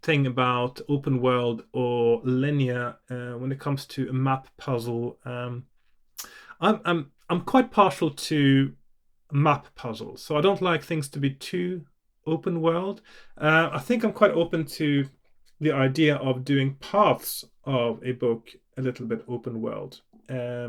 thing about open world or linear when it comes to a map puzzle, I'm quite partial to map puzzles, so I don't like things to be too open world. I think I'm quite open to the idea of doing paths of a book a little bit open world. I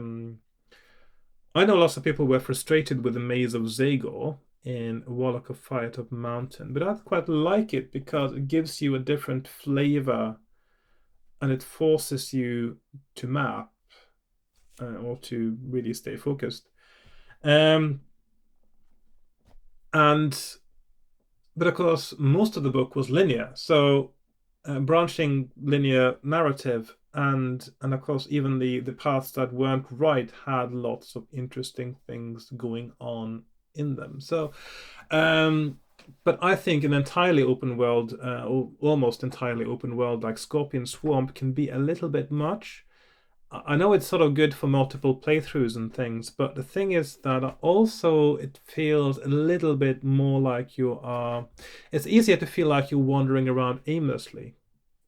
know lots of people were frustrated with the Maze of Zagor in Warlock of Firetop Mountain, but I quite like it because it gives you a different flavor and it forces you to map or to really stay focused. And But of course, most of the book was linear. So branching linear narrative and of course even the paths that weren't right had lots of interesting things going on in them. So but I think an entirely open world, or almost entirely open world like Scorpion Swamp can be a little bit much. I know it's sort of good for multiple playthroughs and things, but the thing is that also it feels a little bit more like you are. It's easier to feel like you're wandering around aimlessly.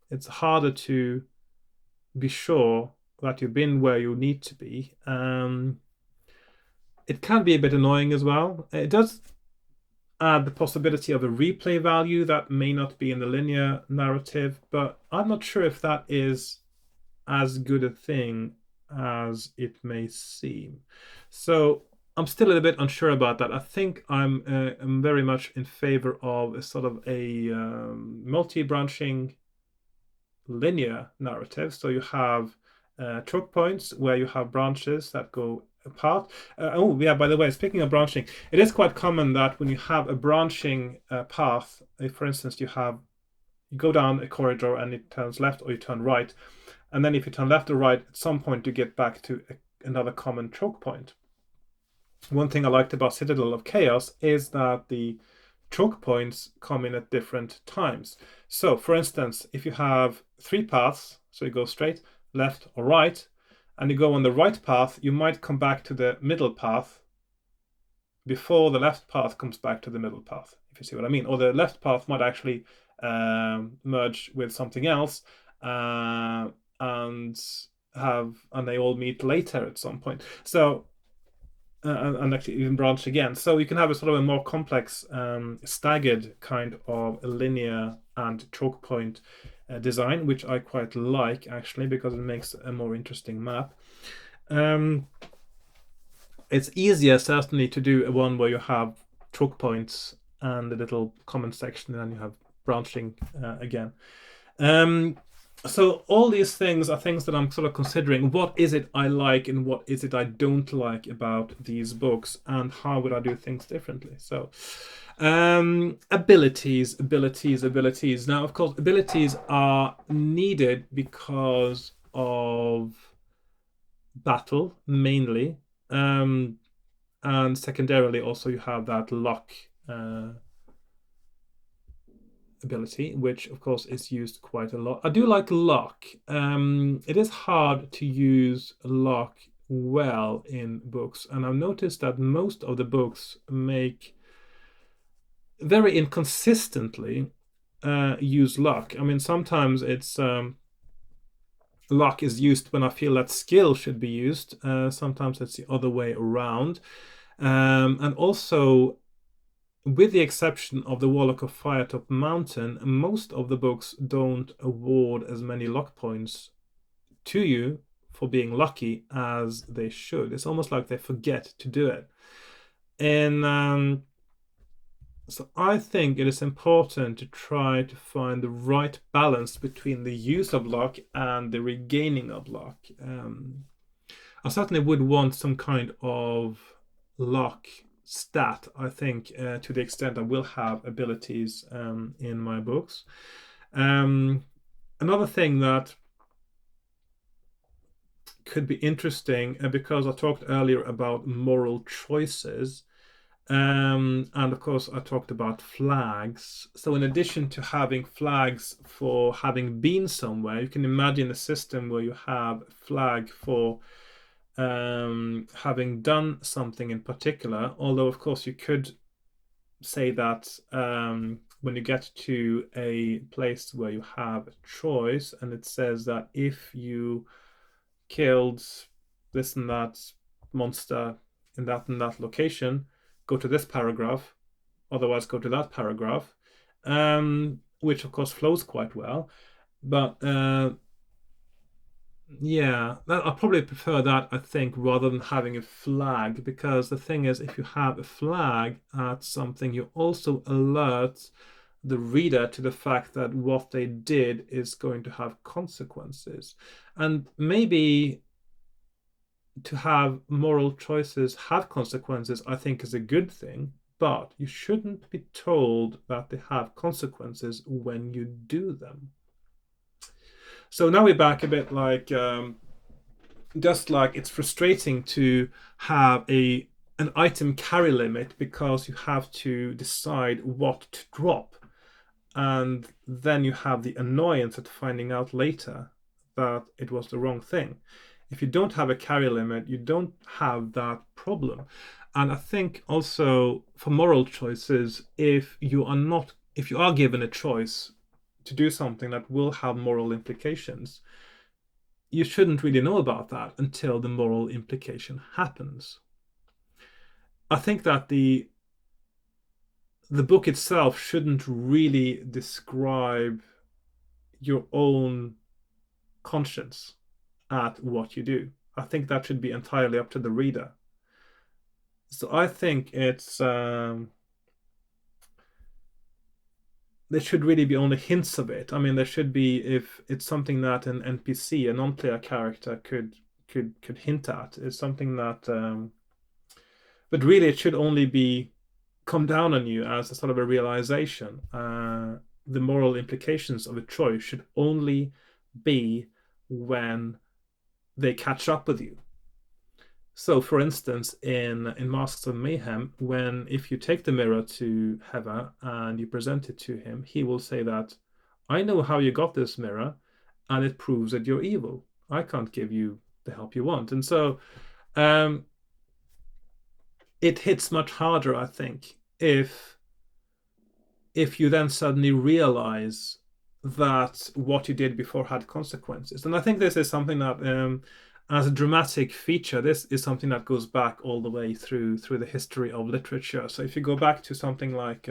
It's harder to be sure that you've been where you need to be. It can be a bit annoying as well. It does add the possibility of a replay value that may not be in the linear narrative, but I'm not sure if that is as good a thing as it may seem. So I'm still a little bit unsure about that. I think I'm very much in favor of a sort of a multi-branching linear narrative. So you have choke points where you have branches that go apart. Oh, yeah, by the way, speaking of branching, it is quite common that when you have a branching path, if, for instance, you go down a corridor and it turns left or you turn right, and then if you turn left or right, at some point you get back to another common choke point. One thing I liked about Citadel of Chaos is that the choke points come in at different times. So, for instance, if you have 3 paths, so you go straight, left, or right, and you go on the right path, you might come back to the middle path before the left path comes back to the middle path, if you see what I mean. Or the left path might actually merge with something else, and they all meet later at some point. So and actually even branch again. So you can have a sort of a more complex, staggered kind of linear and choke point design, which I quite like actually because it makes a more interesting map. It's easier certainly to do a one where you have choke points and a little comment section, and then you have branching again. So all these things are things that I'm sort of considering. What is it I like and what is it I don't like about these books, and how would I do things differently? So abilities. Now, of course, abilities are needed because of battle mainly, and secondarily also you have that luck ability, which of course is used quite a lot. I do like luck. It is hard to use luck well in books, and I've noticed that most of the books make very inconsistently use luck. I mean, sometimes it's luck is used when I feel that skill should be used. Sometimes it's the other way around. And also, with the exception of the Warlock of Firetop Mountain, most of the books don't award as many luck points to you for being lucky as they should. It's almost like they forget to do it. And so I think it is important to try to find the right balance between the use of luck and the regaining of luck. I certainly would want some kind of luck stat, I think, to the extent I will have abilities in my books. Another thing that could be interesting, because I talked earlier about moral choices, and of course I talked about flags. So in addition to having flags for having been somewhere, you can imagine a system where you have a flag for having done something in particular, although of course you could say that when you get to a place where you have a choice and it says that if you killed this and that monster in that and that location, go to this paragraph, otherwise go to that paragraph, which of course flows quite well. But yeah, I probably prefer that, I think, rather than having a flag, because the thing is, if you have a flag at something, you also alert the reader to the fact that what they did is going to have consequences. And maybe to have moral choices have consequences, I think, is a good thing, but you shouldn't be told that they have consequences when you do them. So now we're back a bit like just like it's frustrating to have an item carry limit because you have to decide what to drop, and then you have the annoyance at finding out later that it was the wrong thing. If you don't have a carry limit, you don't have that problem. And I think also for moral choices, if you are given a choice to do something that will have moral implications, you shouldn't really know about that until the moral implication happens. I think that the book itself shouldn't really describe your own conscience at what you do. I think that should be entirely up to the reader. So I think there should really be only hints of it. I mean, there should be, if it's something that an NPC, a non-player character, could hint at. It's something that, but really, it should only be come down on you as a sort of a realization. The moral implications of a choice should only be when they catch up with you. So, for instance, in Masks of Mayhem, if you take the mirror to Heva and you present it to him, he will say that, I know how you got this mirror, and it proves that you're evil. I can't give you the help you want. And so it hits much harder, I think, if you then suddenly realize that what you did before had consequences. And I think this is something that as a dramatic feature, this is something that goes back all the way through the history of literature. So if you go back to something like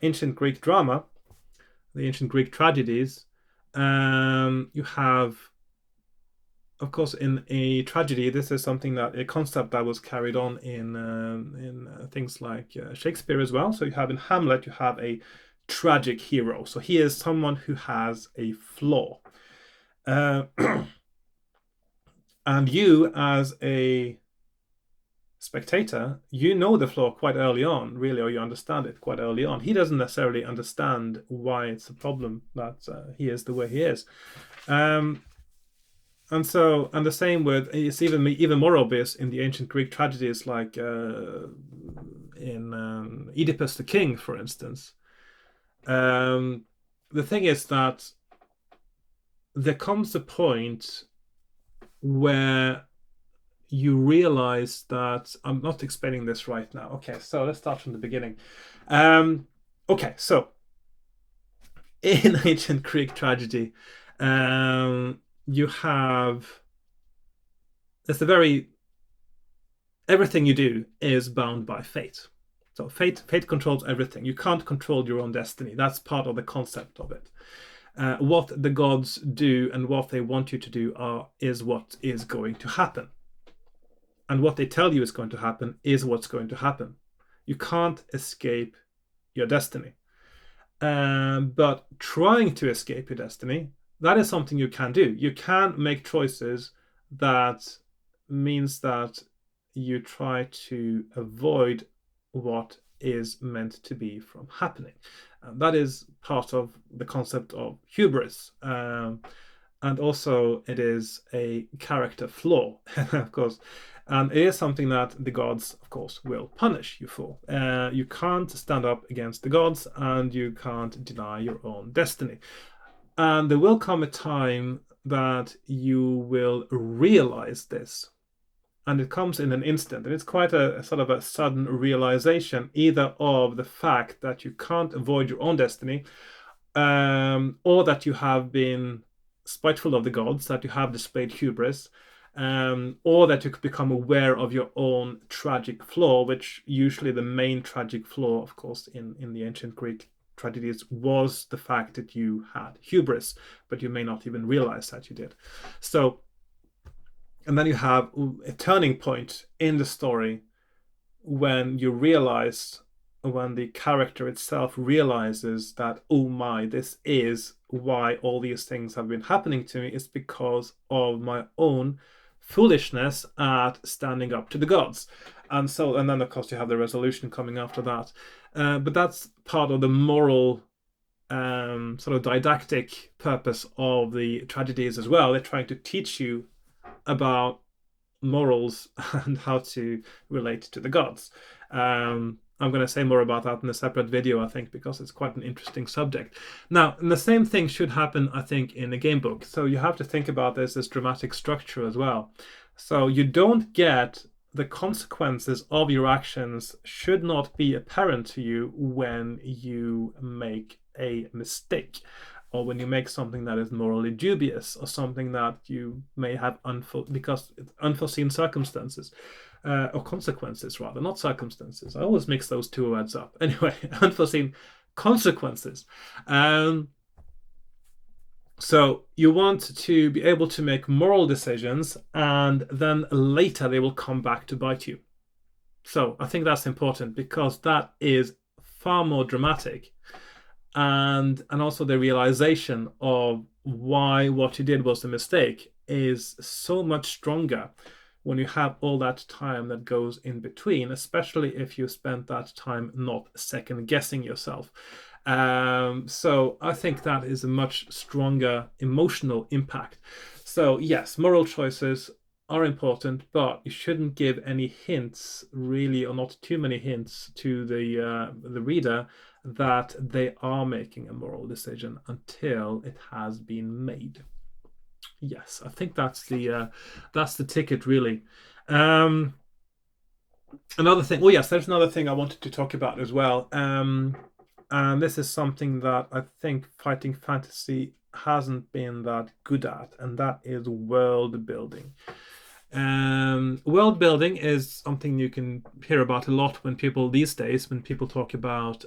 ancient Greek drama, the ancient Greek tragedies, you have, of course, in a tragedy, this is a concept that was carried on in things like Shakespeare as well. So you have in Hamlet, you have a tragic hero. So he is someone who has a flaw. And you, as a spectator, you know the flaw quite early on, really, or you understand it quite early on. He doesn't necessarily understand why it's a problem that he is the way he is. And the same with, it's even more obvious in the ancient Greek tragedies, like in Oedipus the King, for instance. The thing is that there comes a point where you realize that, I'm not explaining this right now. Okay, so let's start from the beginning. Okay, so in ancient Greek tragedy, you have, everything you do is bound by fate. So fate controls everything. You can't control your own destiny. That's part of the concept of it. What the gods do and what they want you to do is what is going to happen. And what they tell you is going to happen is what's going to happen. You can't escape your destiny. But trying to escape your destiny, that is something you can do. You can make choices that means that you try to avoid what is meant to be from happening. That is part of the concept of hubris. And also it is a character flaw, of course. And it is something that the gods, of course, will punish you for. You can't stand up against the gods, and you can't deny your own destiny. And there will come a time that you will realize this. And it comes in an instant. And it's quite a sort of a sudden realization, either of the fact that you can't avoid your own destiny, or that you have been spiteful of the gods, that you have displayed hubris, or that you could become aware of your own tragic flaw, which usually the main tragic flaw, of course, in the ancient Greek tragedies was the fact that you had hubris, but you may not even realize that you did. So, and then you have a turning point in the story when the character itself realizes that, oh my, this is why all these things have been happening to me. It's because of my own foolishness at standing up to the gods. And then of course you have the resolution coming after that. But that's part of the moral sort of didactic purpose of the tragedies as well. They're trying to teach you about morals and how to relate to the gods. I'm going to say more about that in a separate video, I think, because it's quite an interesting subject. Now, and the same thing should happen, I think, in a game book. So you have to think about this dramatic structure as well. So you don't get the consequences of your actions should not be apparent to you when you make a mistake, or when you make something that is morally dubious, or something that you may have because unforeseen circumstances, or consequences rather, not circumstances. I always mix those two words up. Anyway, unforeseen consequences. So you want to be able to make moral decisions, and then later they will come back to bite you. So I think that's important, because that is far more dramatic, and also the realization of why what you did was a mistake is so much stronger when you have all that time that goes in between, especially if you spent that time not second guessing yourself. So I think that is a much stronger emotional impact. So yes, moral choices are important, but you shouldn't give any hints, really, or not too many hints to the reader that they are making a moral decision until it has been made. Yes, I think that's the ticket, really. Another thing. Oh yes, there's another thing I wanted to talk about as well. And this is something that I think fighting fantasy hasn't been that good at, and that is world building. World building is something you can hear about a lot when people these days, when people talk about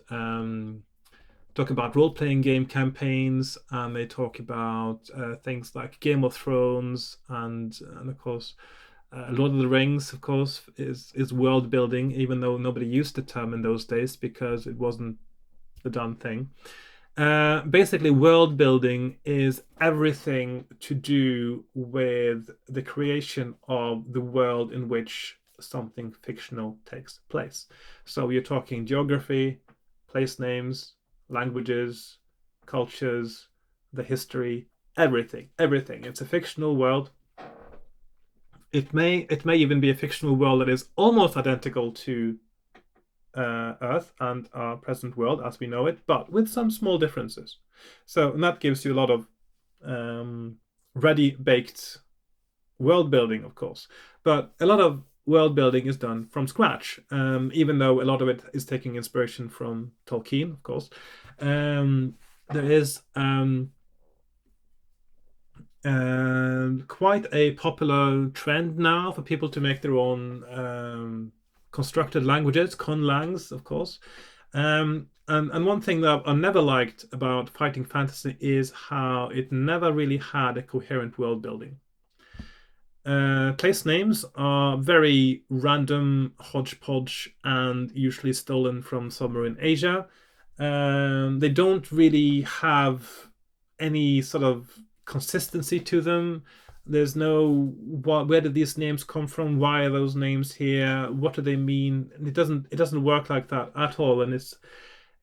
role-playing game campaigns, and they talk about things like Game of Thrones, and of course Lord of the Rings, of course, is world building, even though nobody used the term in those days because it wasn't the done thing. Basically, world building is everything to do with the creation of the world in which something fictional takes place. So you're talking geography, place names, languages, cultures, the history, everything. It's a fictional world. It may even be a fictional world that is almost identical to Earth and our present world as we know it, but with some small differences. So, and that gives you a lot of ready-baked world building, of course. But a lot of world building is done from scratch, even though a lot of it is taking inspiration from Tolkien, of course. There is quite a popular trend now for people to make their own constructed languages, conlangs, of course. And one thing that I never liked about fighting fantasy is how it never really had a coherent world building. Place names are very random, hodgepodge, and usually stolen from somewhere in Asia. They don't really have any sort of consistency to them. There's no where did these names come from? Why are those names here? What do they mean? It doesn't work like that at all, and it's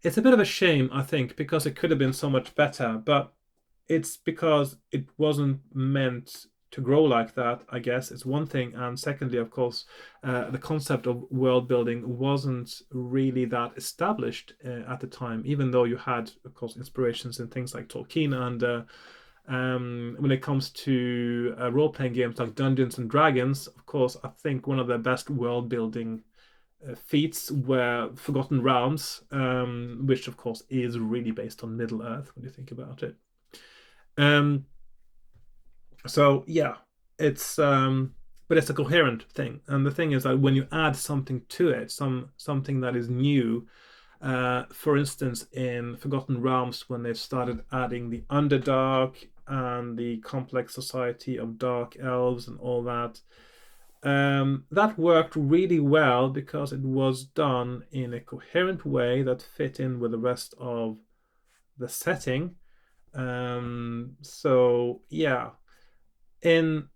a bit of a shame, I think, because it could have been so much better, but it's because it wasn't meant to grow like that, I guess. It's one thing, and secondly, of course, the concept of world building wasn't really that established at the time, even though you had, of course, inspirations in things like Tolkien, and when it comes to role-playing games like Dungeons and Dragons, of course, I think one of the best world-building feats were Forgotten Realms, which of course is really based on Middle Earth when you think about it. So yeah, but it's a coherent thing, and the thing is that when you add something to it, something that is new, for instance, in Forgotten Realms, when they've started adding the Underdark and the complex society of dark elves and all that, that worked really well because it was done in a coherent way that fit in with the rest of the setting. So yeah, in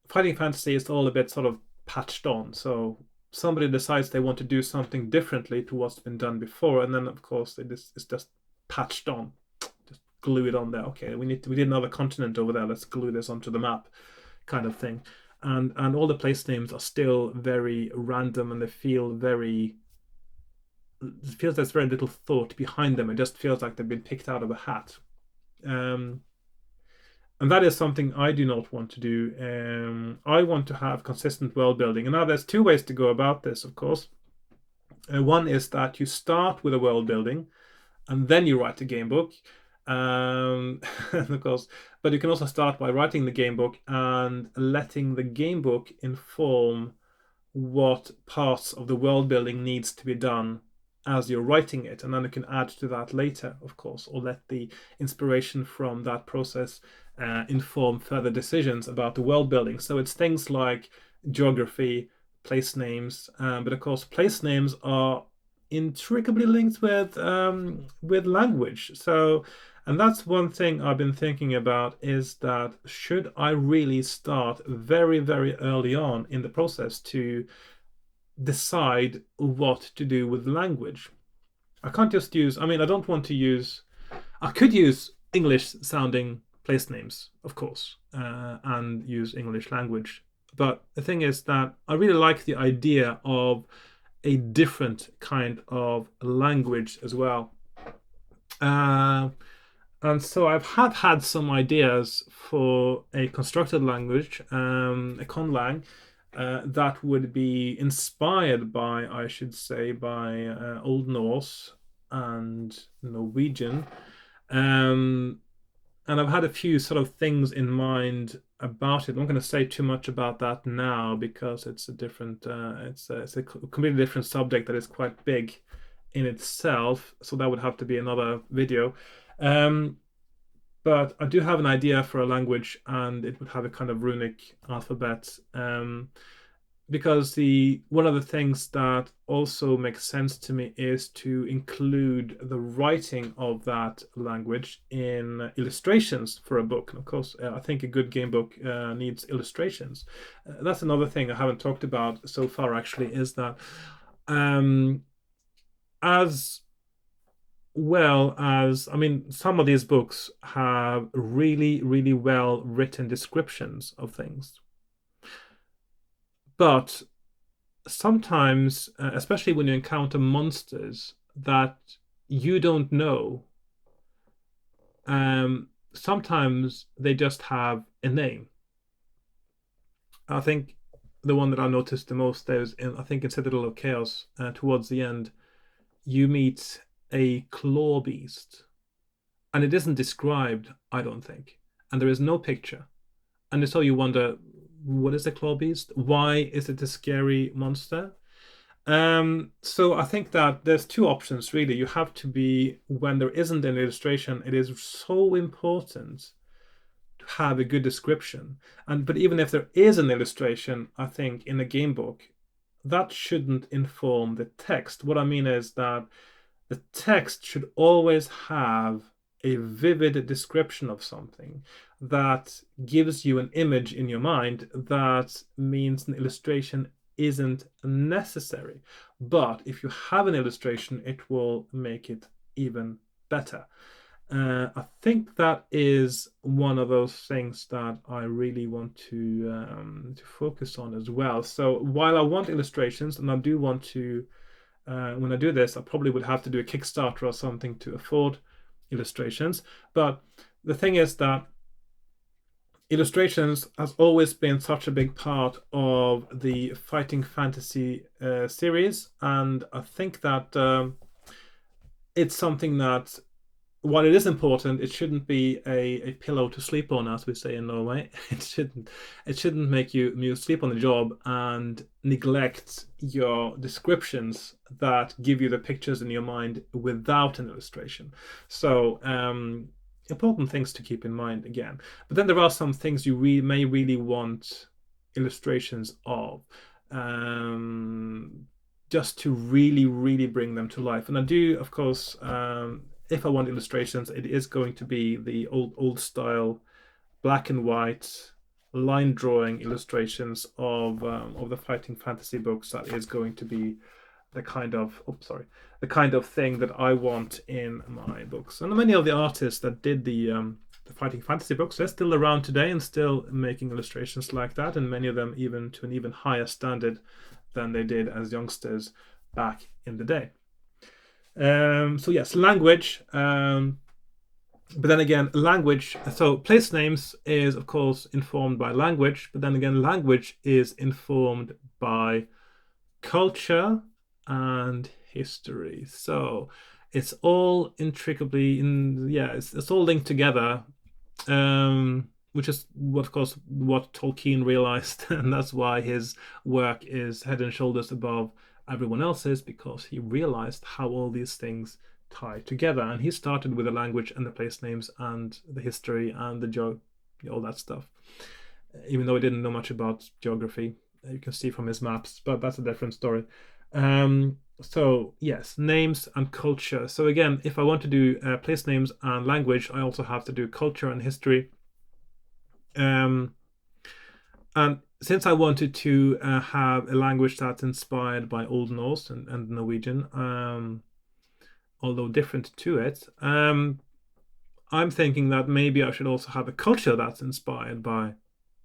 fighting fantasy is all a bit sort of patched on. So somebody decides they want to do something differently to what's been done before, and then of course it's just patched on, just glue it on there. Okay, we did another continent over there. Let's glue this onto the map, kind of thing. And all the place names are still very random, and they feel very. It feels there's very little thought behind them. It just feels like they've been picked out of a hat. Um, and that is something I do not want to do. I want to have consistent world building. And now there's two ways to go about this, of course. One is that you start with a world building and then you write the game book. Of course, but you can also start by writing the game book and letting the game book inform what parts of the world building needs to be done as you're writing it, and then you can add to that later, of course, or let the inspiration from that process inform further decisions about the world building. So it's things like geography, place names, but of course place names are intricately linked with language. So, and that's one thing I've been thinking about, is that should I really start very, very early on in the process to decide what to do with language? I can't just use, I mean, I don't want to use, I could use English sounding place names, of course, and use English language. But the thing is that I really like the idea of a different kind of language as well. Uh, and so I've had some ideas for a constructed language, a conlang, that would be inspired by, I should say, by Old Norse and Norwegian. Um, and I've had a few sort of things in mind about it. I'm not going to say too much about that now because it's a different, it's a completely different subject that is quite big in itself. So that would have to be another video. Um, but I do have an idea for a language, and it would have a kind of runic alphabet. Because the one of the things that also makes sense to me is to include the writing of that language in illustrations for a book. And of course, I think a good game book needs illustrations. That's another thing I haven't talked about so far, actually, is that as well as, I mean, some of these books have really, really well written descriptions of things. But sometimes, especially when you encounter monsters that you don't know, sometimes they just have a name. I think the one that I noticed the most is I think in Citadel of Chaos, towards the end, you meet a claw beast, and it isn't described, I don't think, and there is no picture. And so you wonder, what is a claw beast? Why is it a scary monster? So I think that there's two options really. You have to be, when there isn't an illustration, it is so important to have a good description. But even if there is an illustration, I think in a game book, that shouldn't inform the text. What I mean is that the text should always have a vivid description of something that gives you an image in your mind. That means an illustration isn't necessary. But if you have an illustration, it will make it even better. I think that is one of those things that I really want to focus on as well. So while I want illustrations, and I do want to, when I do this, I probably would have to do a Kickstarter or something to afford illustrations. But the thing is that illustrations has always been such a big part of the fighting fantasy series, and I think that it's something that, while it is important, it shouldn't be a pillow to sleep on, as we say in Norway. It shouldn't make you sleep on the job and neglect your descriptions that give you the pictures in your mind without an illustration. So important things to keep in mind again. But then there are some things you may really want illustrations of. Just to really, really bring them to life. And I do, of course, if I want illustrations, it is going to be the old style, black and white, line drawing illustrations of the fighting fantasy books that is going to be the kind of the kind of thing that I want in my books. And many of the artists that did the fighting fantasy books, they're still around today and still making illustrations like that, and many of them even to an even higher standard than they did as youngsters back in the day. So yes, language. But then again, language. So place names is of course informed by language, but then again, language is informed by culture and history. So it's all intricately it's all linked together, which is what, of course, what Tolkien realized, and that's why his work is head and shoulders above everyone else's, because he realized how all these things tie together. And he started with the language and the place names and the history and all that stuff, even though he didn't know much about geography. You can see from his maps, but that's a different story. So yes, names and culture. So again, if I want to do place names and language, I also have to do culture and history. And since I wanted to have a language that's inspired by Old Norse and Norwegian, although different to it, I'm thinking that maybe I should also have a culture that's inspired by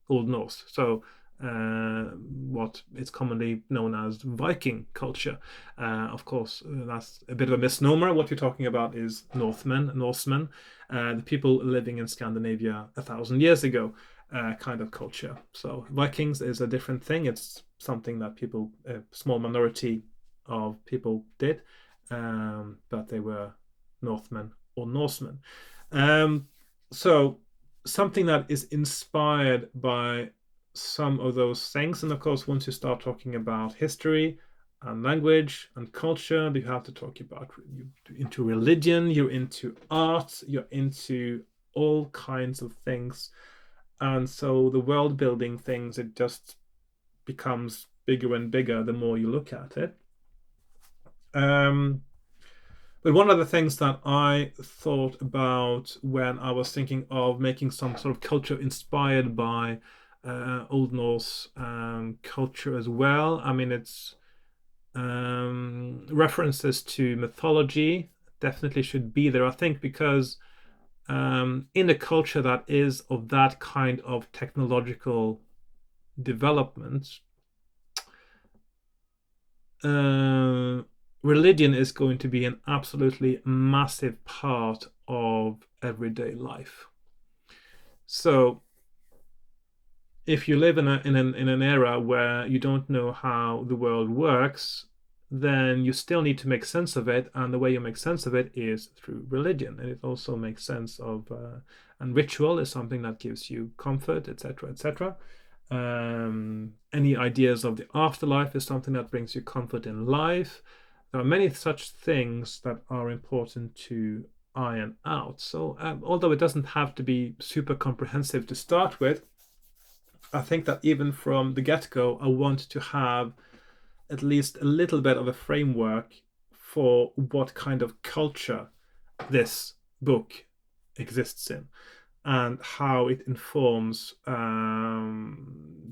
Old Norse. So what is commonly known as Viking culture. Of course, that's a bit of a misnomer. What you're talking about is Norsemen, the people living in Scandinavia 1,000 years ago, kind of culture. So Vikings is a different thing. It's something that a small minority of people did, but they were Northmen or Norsemen. So something that is inspired by some of those things. And of course, once you start talking about history and language and culture, you have to talk about you're into religion, you're into art, you're into all kinds of things. And so the world building things, it just becomes bigger and bigger the more you look at it. But one of the things that I thought about when I was thinking of making some sort of culture inspired by Old Norse culture as well. I mean, it's references to mythology definitely should be there, I think, because in a culture that is of that kind of technological development, religion is going to be an absolutely massive part of everyday life. So if you live in an era where you don't know how the world works, then you still need to make sense of it, and the way you make sense of it is through religion. And it also makes sense of and ritual is something that gives you comfort, etc., etc. Any ideas of the afterlife is something that brings you comfort in life. There are many such things that are important to iron out. So although it doesn't have to be super comprehensive to start with, I think that even from the get-go, I want to have at least a little bit of a framework for what kind of culture this book exists in, and how it informs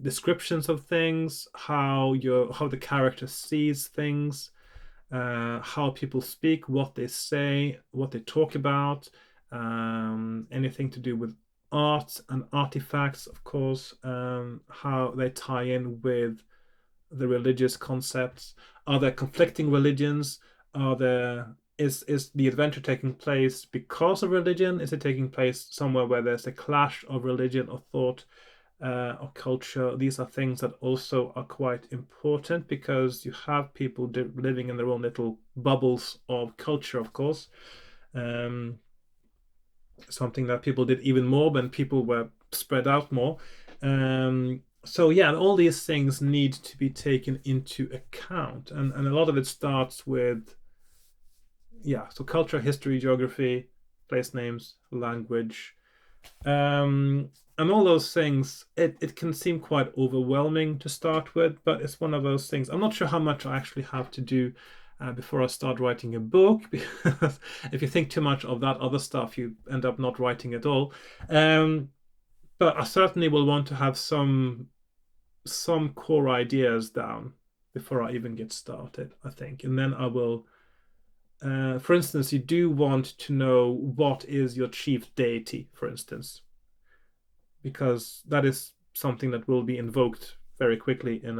descriptions of things, how the character sees things, how people speak, what they say, what they talk about, anything to do with art and artifacts, of course, how they tie in with the religious concepts. Are there conflicting religions? Is the adventure taking place because of religion? Is it taking place somewhere where there's a clash of religion or thought or culture? These are things that also are quite important, because you have people living in their own little bubbles of culture, of course. Something that people did even more when people were spread out more. So yeah, all these things need to be taken into account, and a lot of it starts with so culture, history, geography, place names, language, and all those things. It can seem quite overwhelming to start with, but it's one of those things. I'm not sure how much I actually have to do before I start writing a book, because if you think too much of that other stuff, you end up not writing at all. but I certainly will want to have some core ideas down before I even get started, I think. And then I will, for instance, you do want to know what is your chief deity, for instance, because that is something that will be invoked very quickly in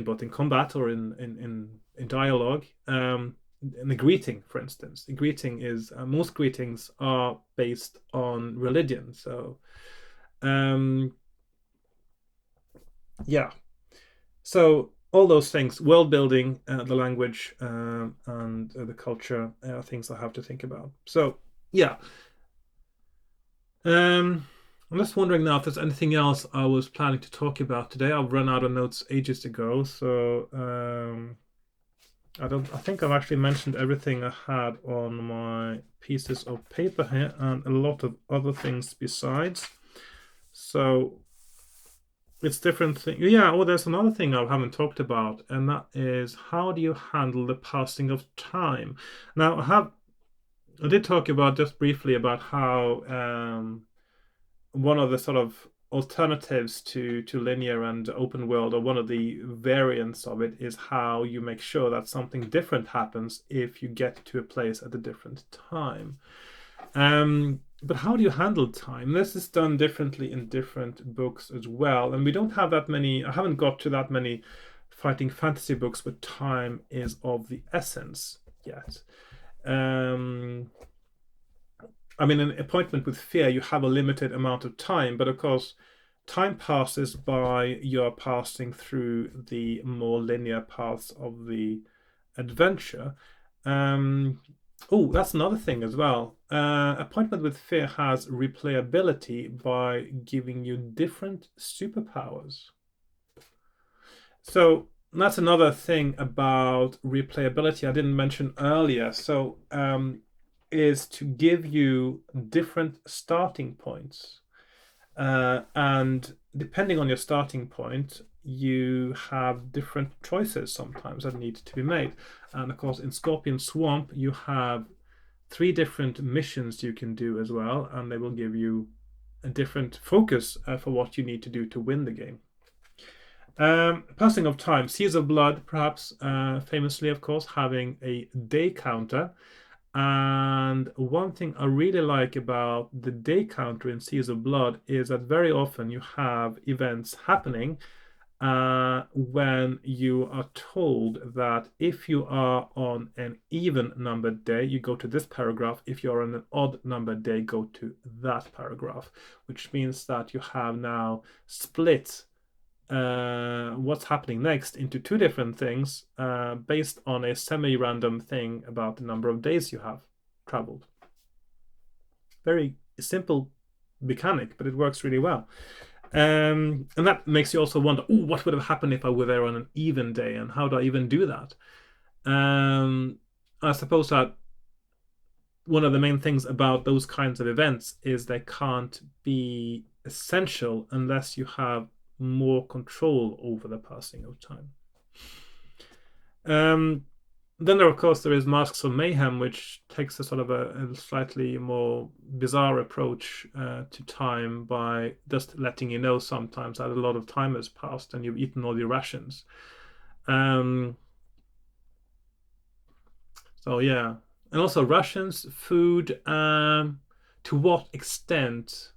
both in combat or in dialogue. In the greeting, for instance, the greeting is most greetings are based on religion. So, um, yeah. So all those things, world building, the language, and the culture, are things I have to think about. So yeah, I'm just wondering now if there's anything else I was planning to talk about today. I've run out of notes ages ago, so I don't. I think I've actually mentioned everything I had on my pieces of paper here, and a lot of other things besides. So it's different thing. Yeah, well, there's another thing I haven't talked about, and that is how do you handle the passing of time? Now, I did talk about just briefly about how one of the sort of alternatives to linear and open world, or one of the variants of it, is how you make sure that something different happens if you get to a place at a different time. But how do you handle time? This is done differently in different books as well. And we don't have that many, I haven't got to that many fighting fantasy books where time is of the essence yet. I mean, an appointment with fear, you have a limited amount of time, but of course, time passes by you're passing through the more linear paths of the adventure. Um, oh, that's another thing as well. Appointment with Fear has replayability by giving you different superpowers. So that's another thing about replayability I didn't mention earlier. So is to give you different starting points. And depending on your starting point, you have different choices sometimes that need to be made. And of course, in Scorpion Swamp, you have 3 different missions you can do as well, and they will give you a different focus for what you need to do to win the game. Passing of time, Seas of Blood, perhaps famously, of course, having a day counter. And one thing I really like about the day counter in Seas of Blood is that very often you have events happening when you are told that if you are on an even numbered day, you go to this paragraph. If you're on an odd numbered day, go to that paragraph, which means that you have now split what's happening next into 2 different things based on a semi-random thing about the number of days you have traveled. Very simple mechanic, but it works really well. And that makes you also wonder, oh, what would have happened if I were there on an even day, and how do I even do that? I suppose that one of the main things about those kinds of events is they can't be essential unless you have more control over the passing of time. Then there, of course, there is Masks of Mayhem, which takes a sort of a slightly more bizarre approach to time by just letting you know sometimes that a lot of time has passed and you've eaten all your rations. So yeah, and also rations, food. To what extent?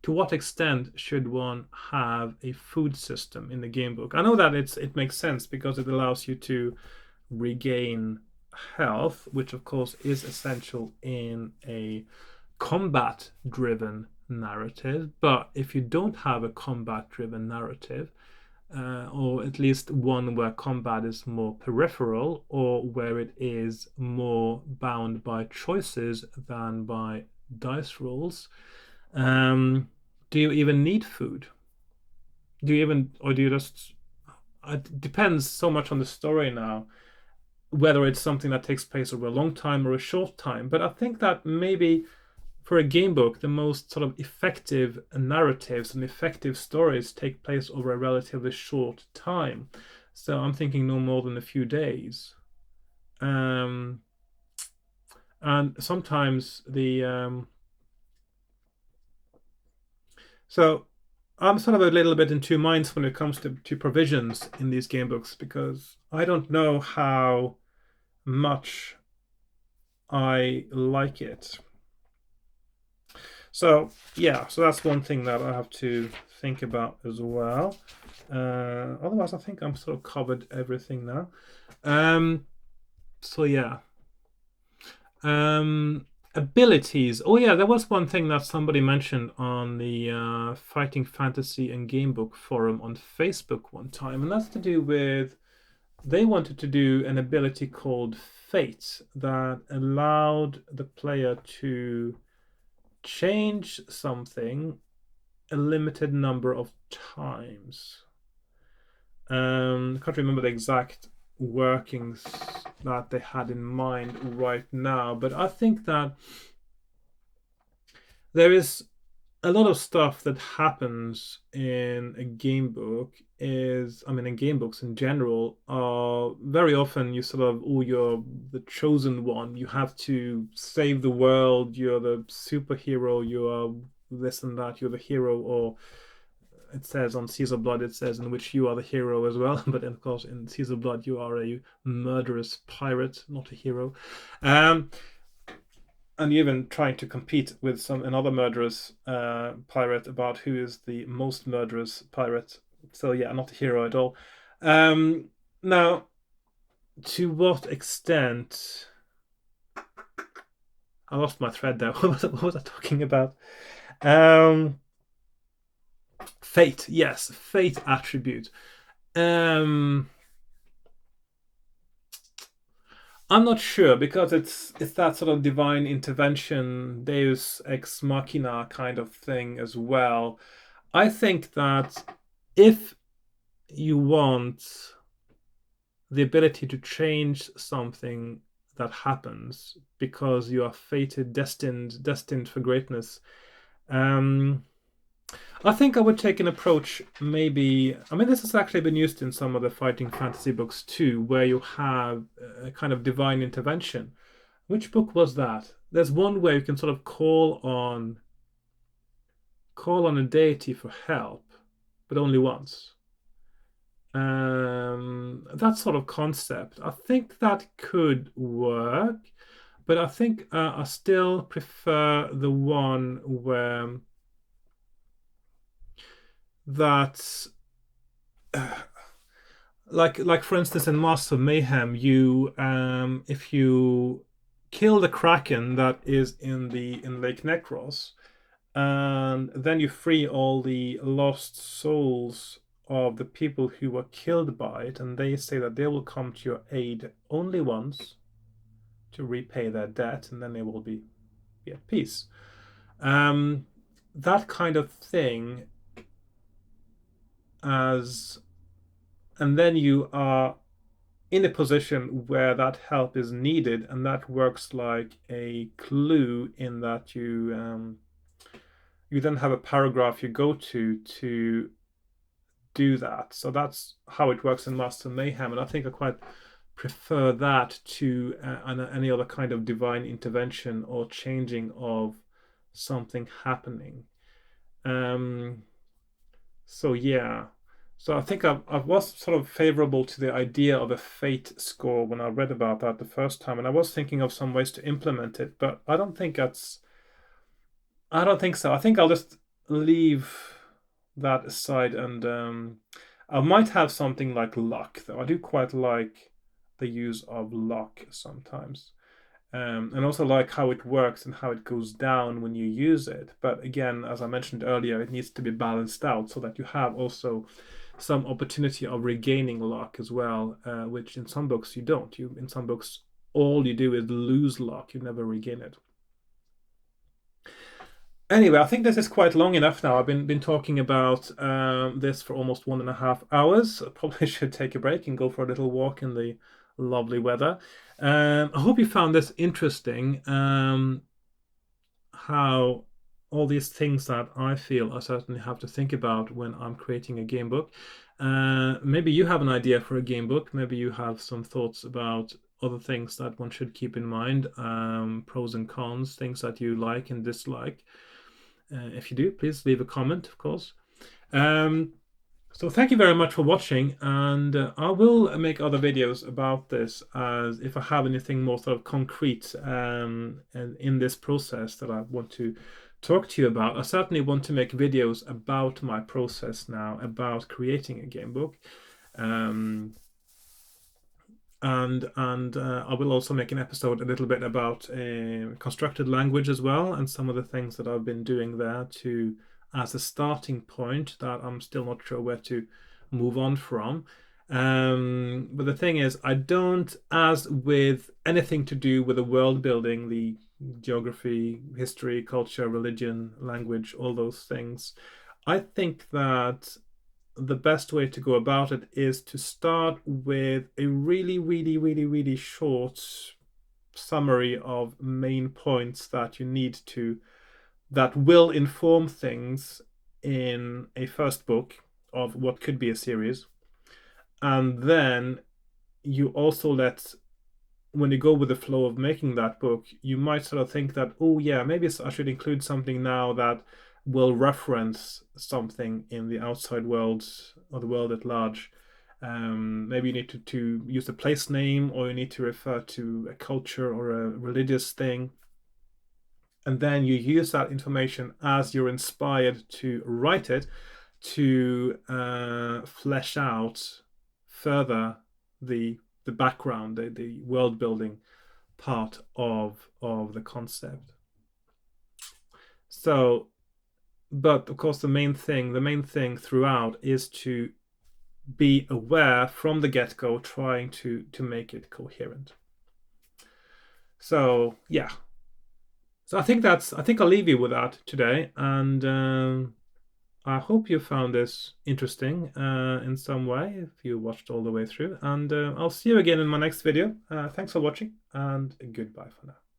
To what extent should one have a food system in the game book? I know that it makes sense because it allows you to regain health, which of course is essential in a combat-driven narrative. But if you don't have a combat-driven narrative, or at least one where combat is more peripheral, or where it is more bound by choices than by dice rolls, do you even need food? Do you even, or do you just? It depends so much on the story now, whether it's something that takes place over a long time or a short time. But I think that maybe for a game book, the most sort of effective narratives and effective stories take place over a relatively short time. So I'm thinking no more than a few days. And sometimes So I'm sort of a little bit in two minds when it comes to provisions in these game books because I don't know how much I like it. So yeah, so that's one thing that I have to think about as well. Otherwise, I think I'm sort of covered everything now. So yeah. Um, Abilities. Oh yeah, there was one thing that somebody mentioned on the Fighting Fantasy and Gamebook forum on Facebook one time, and that's to do with they wanted to do an ability called Fate that allowed the player to change something a limited number of times. I can't remember the exact workings that they had in mind right now, but I think that there is a lot of stuff that happens in a game book is, I mean, in game books in general, very often you sort of, oh, you're the chosen one. You have to save the world. You're the superhero. You are this and that. You're the hero, or it says on Seas of Blood, it says in which you are the hero as well. But of course, in Seas of Blood, you are a murderous pirate, not a hero. Um, and even trying to compete with another murderous pirate about who is the most murderous pirate. So yeah, not a hero at all. Now, to what extent? I lost my thread there. What was I talking about? Um, Fate, yes, fate attribute. Um, I'm not sure because it's that sort of divine intervention, Deus ex machina kind of thing as well. I think that if you want the ability to change something that happens because you are fated, destined for greatness, um, I think I would take an approach maybe. I mean, this has actually been used in some of the fighting fantasy books too, where you have a kind of divine intervention. Which book was that? There's one where you can sort of call on a deity for help, but only once. That sort of concept. I think that could work, but I think I still prefer the one where that's like for instance in Master of Mayhem, you if you kill the Kraken that is in Lake Necros, and then you free all the lost souls of the people who were killed by it, and they say that they will come to your aid only once to repay their debt, and then they will be at peace. Um, that kind of thing, as and then you are in a position where that help is needed, and that works like a clue in that you then have a paragraph you go to do that. So that's how it works in Master Mayhem, and I think I quite prefer that to any other kind of divine intervention or changing of something happening. Um, so yeah. So I think I was sort of favorable to the idea of a fate score when I read about that the first time, and I was thinking of some ways to implement it, but I don't think so. I think I'll just leave that aside, and I might have something like luck, though. I do quite like the use of luck sometimes, and also like how it works and how it goes down when you use it. But again, as I mentioned earlier, it needs to be balanced out so that you have also some opportunity of regaining luck as well, which in some books you don't. You in some books all you do is lose luck; you never regain it. Anyway, I think this is quite long enough now. I've been talking about this for almost 1.5 hours. I probably should take a break and go for a little walk in the lovely weather. I hope you found this interesting. How all these things that I feel I certainly have to think about when I'm creating a game book. Maybe you have an idea for a game book. Maybe you have some thoughts about other things that one should keep in mind, pros and cons, things that you like and dislike. If you do, please leave a comment, of course. So thank you very much for watching, and I will make other videos about this as if I have anything more sort of concrete in this process that I want to talk to you about. I certainly want to make videos about my process now, about creating a game book. And I will also make an episode a little bit about constructed language as well, and some of the things that I've been doing there to as a starting point that I'm still not sure where to move on from. But the thing is, I don't, as with anything to do with the world building, the geography, history, culture, religion, language, all those things, I think that the best way to go about it is to start with a really, really, really, really short summary of main points that you need to, that will inform things in a first book of what could be a series. And then you also let, when you go with the flow of making that book, you might sort of think that, oh yeah, maybe I should include something now that will reference something in the outside world or the world at large. Maybe you need to use a place name, or you need to refer to a culture or a religious thing. And then you use that information as you're inspired to write it to flesh out further the background, the world building part of the concept. So, but of course, the main thing throughout is to be aware from the get-go, trying to make it coherent. So yeah. So I think I'll leave you with that today, and I hope you found this interesting in some way, if you watched all the way through. And I'll see you again in my next video. Thanks for watching, and goodbye for now.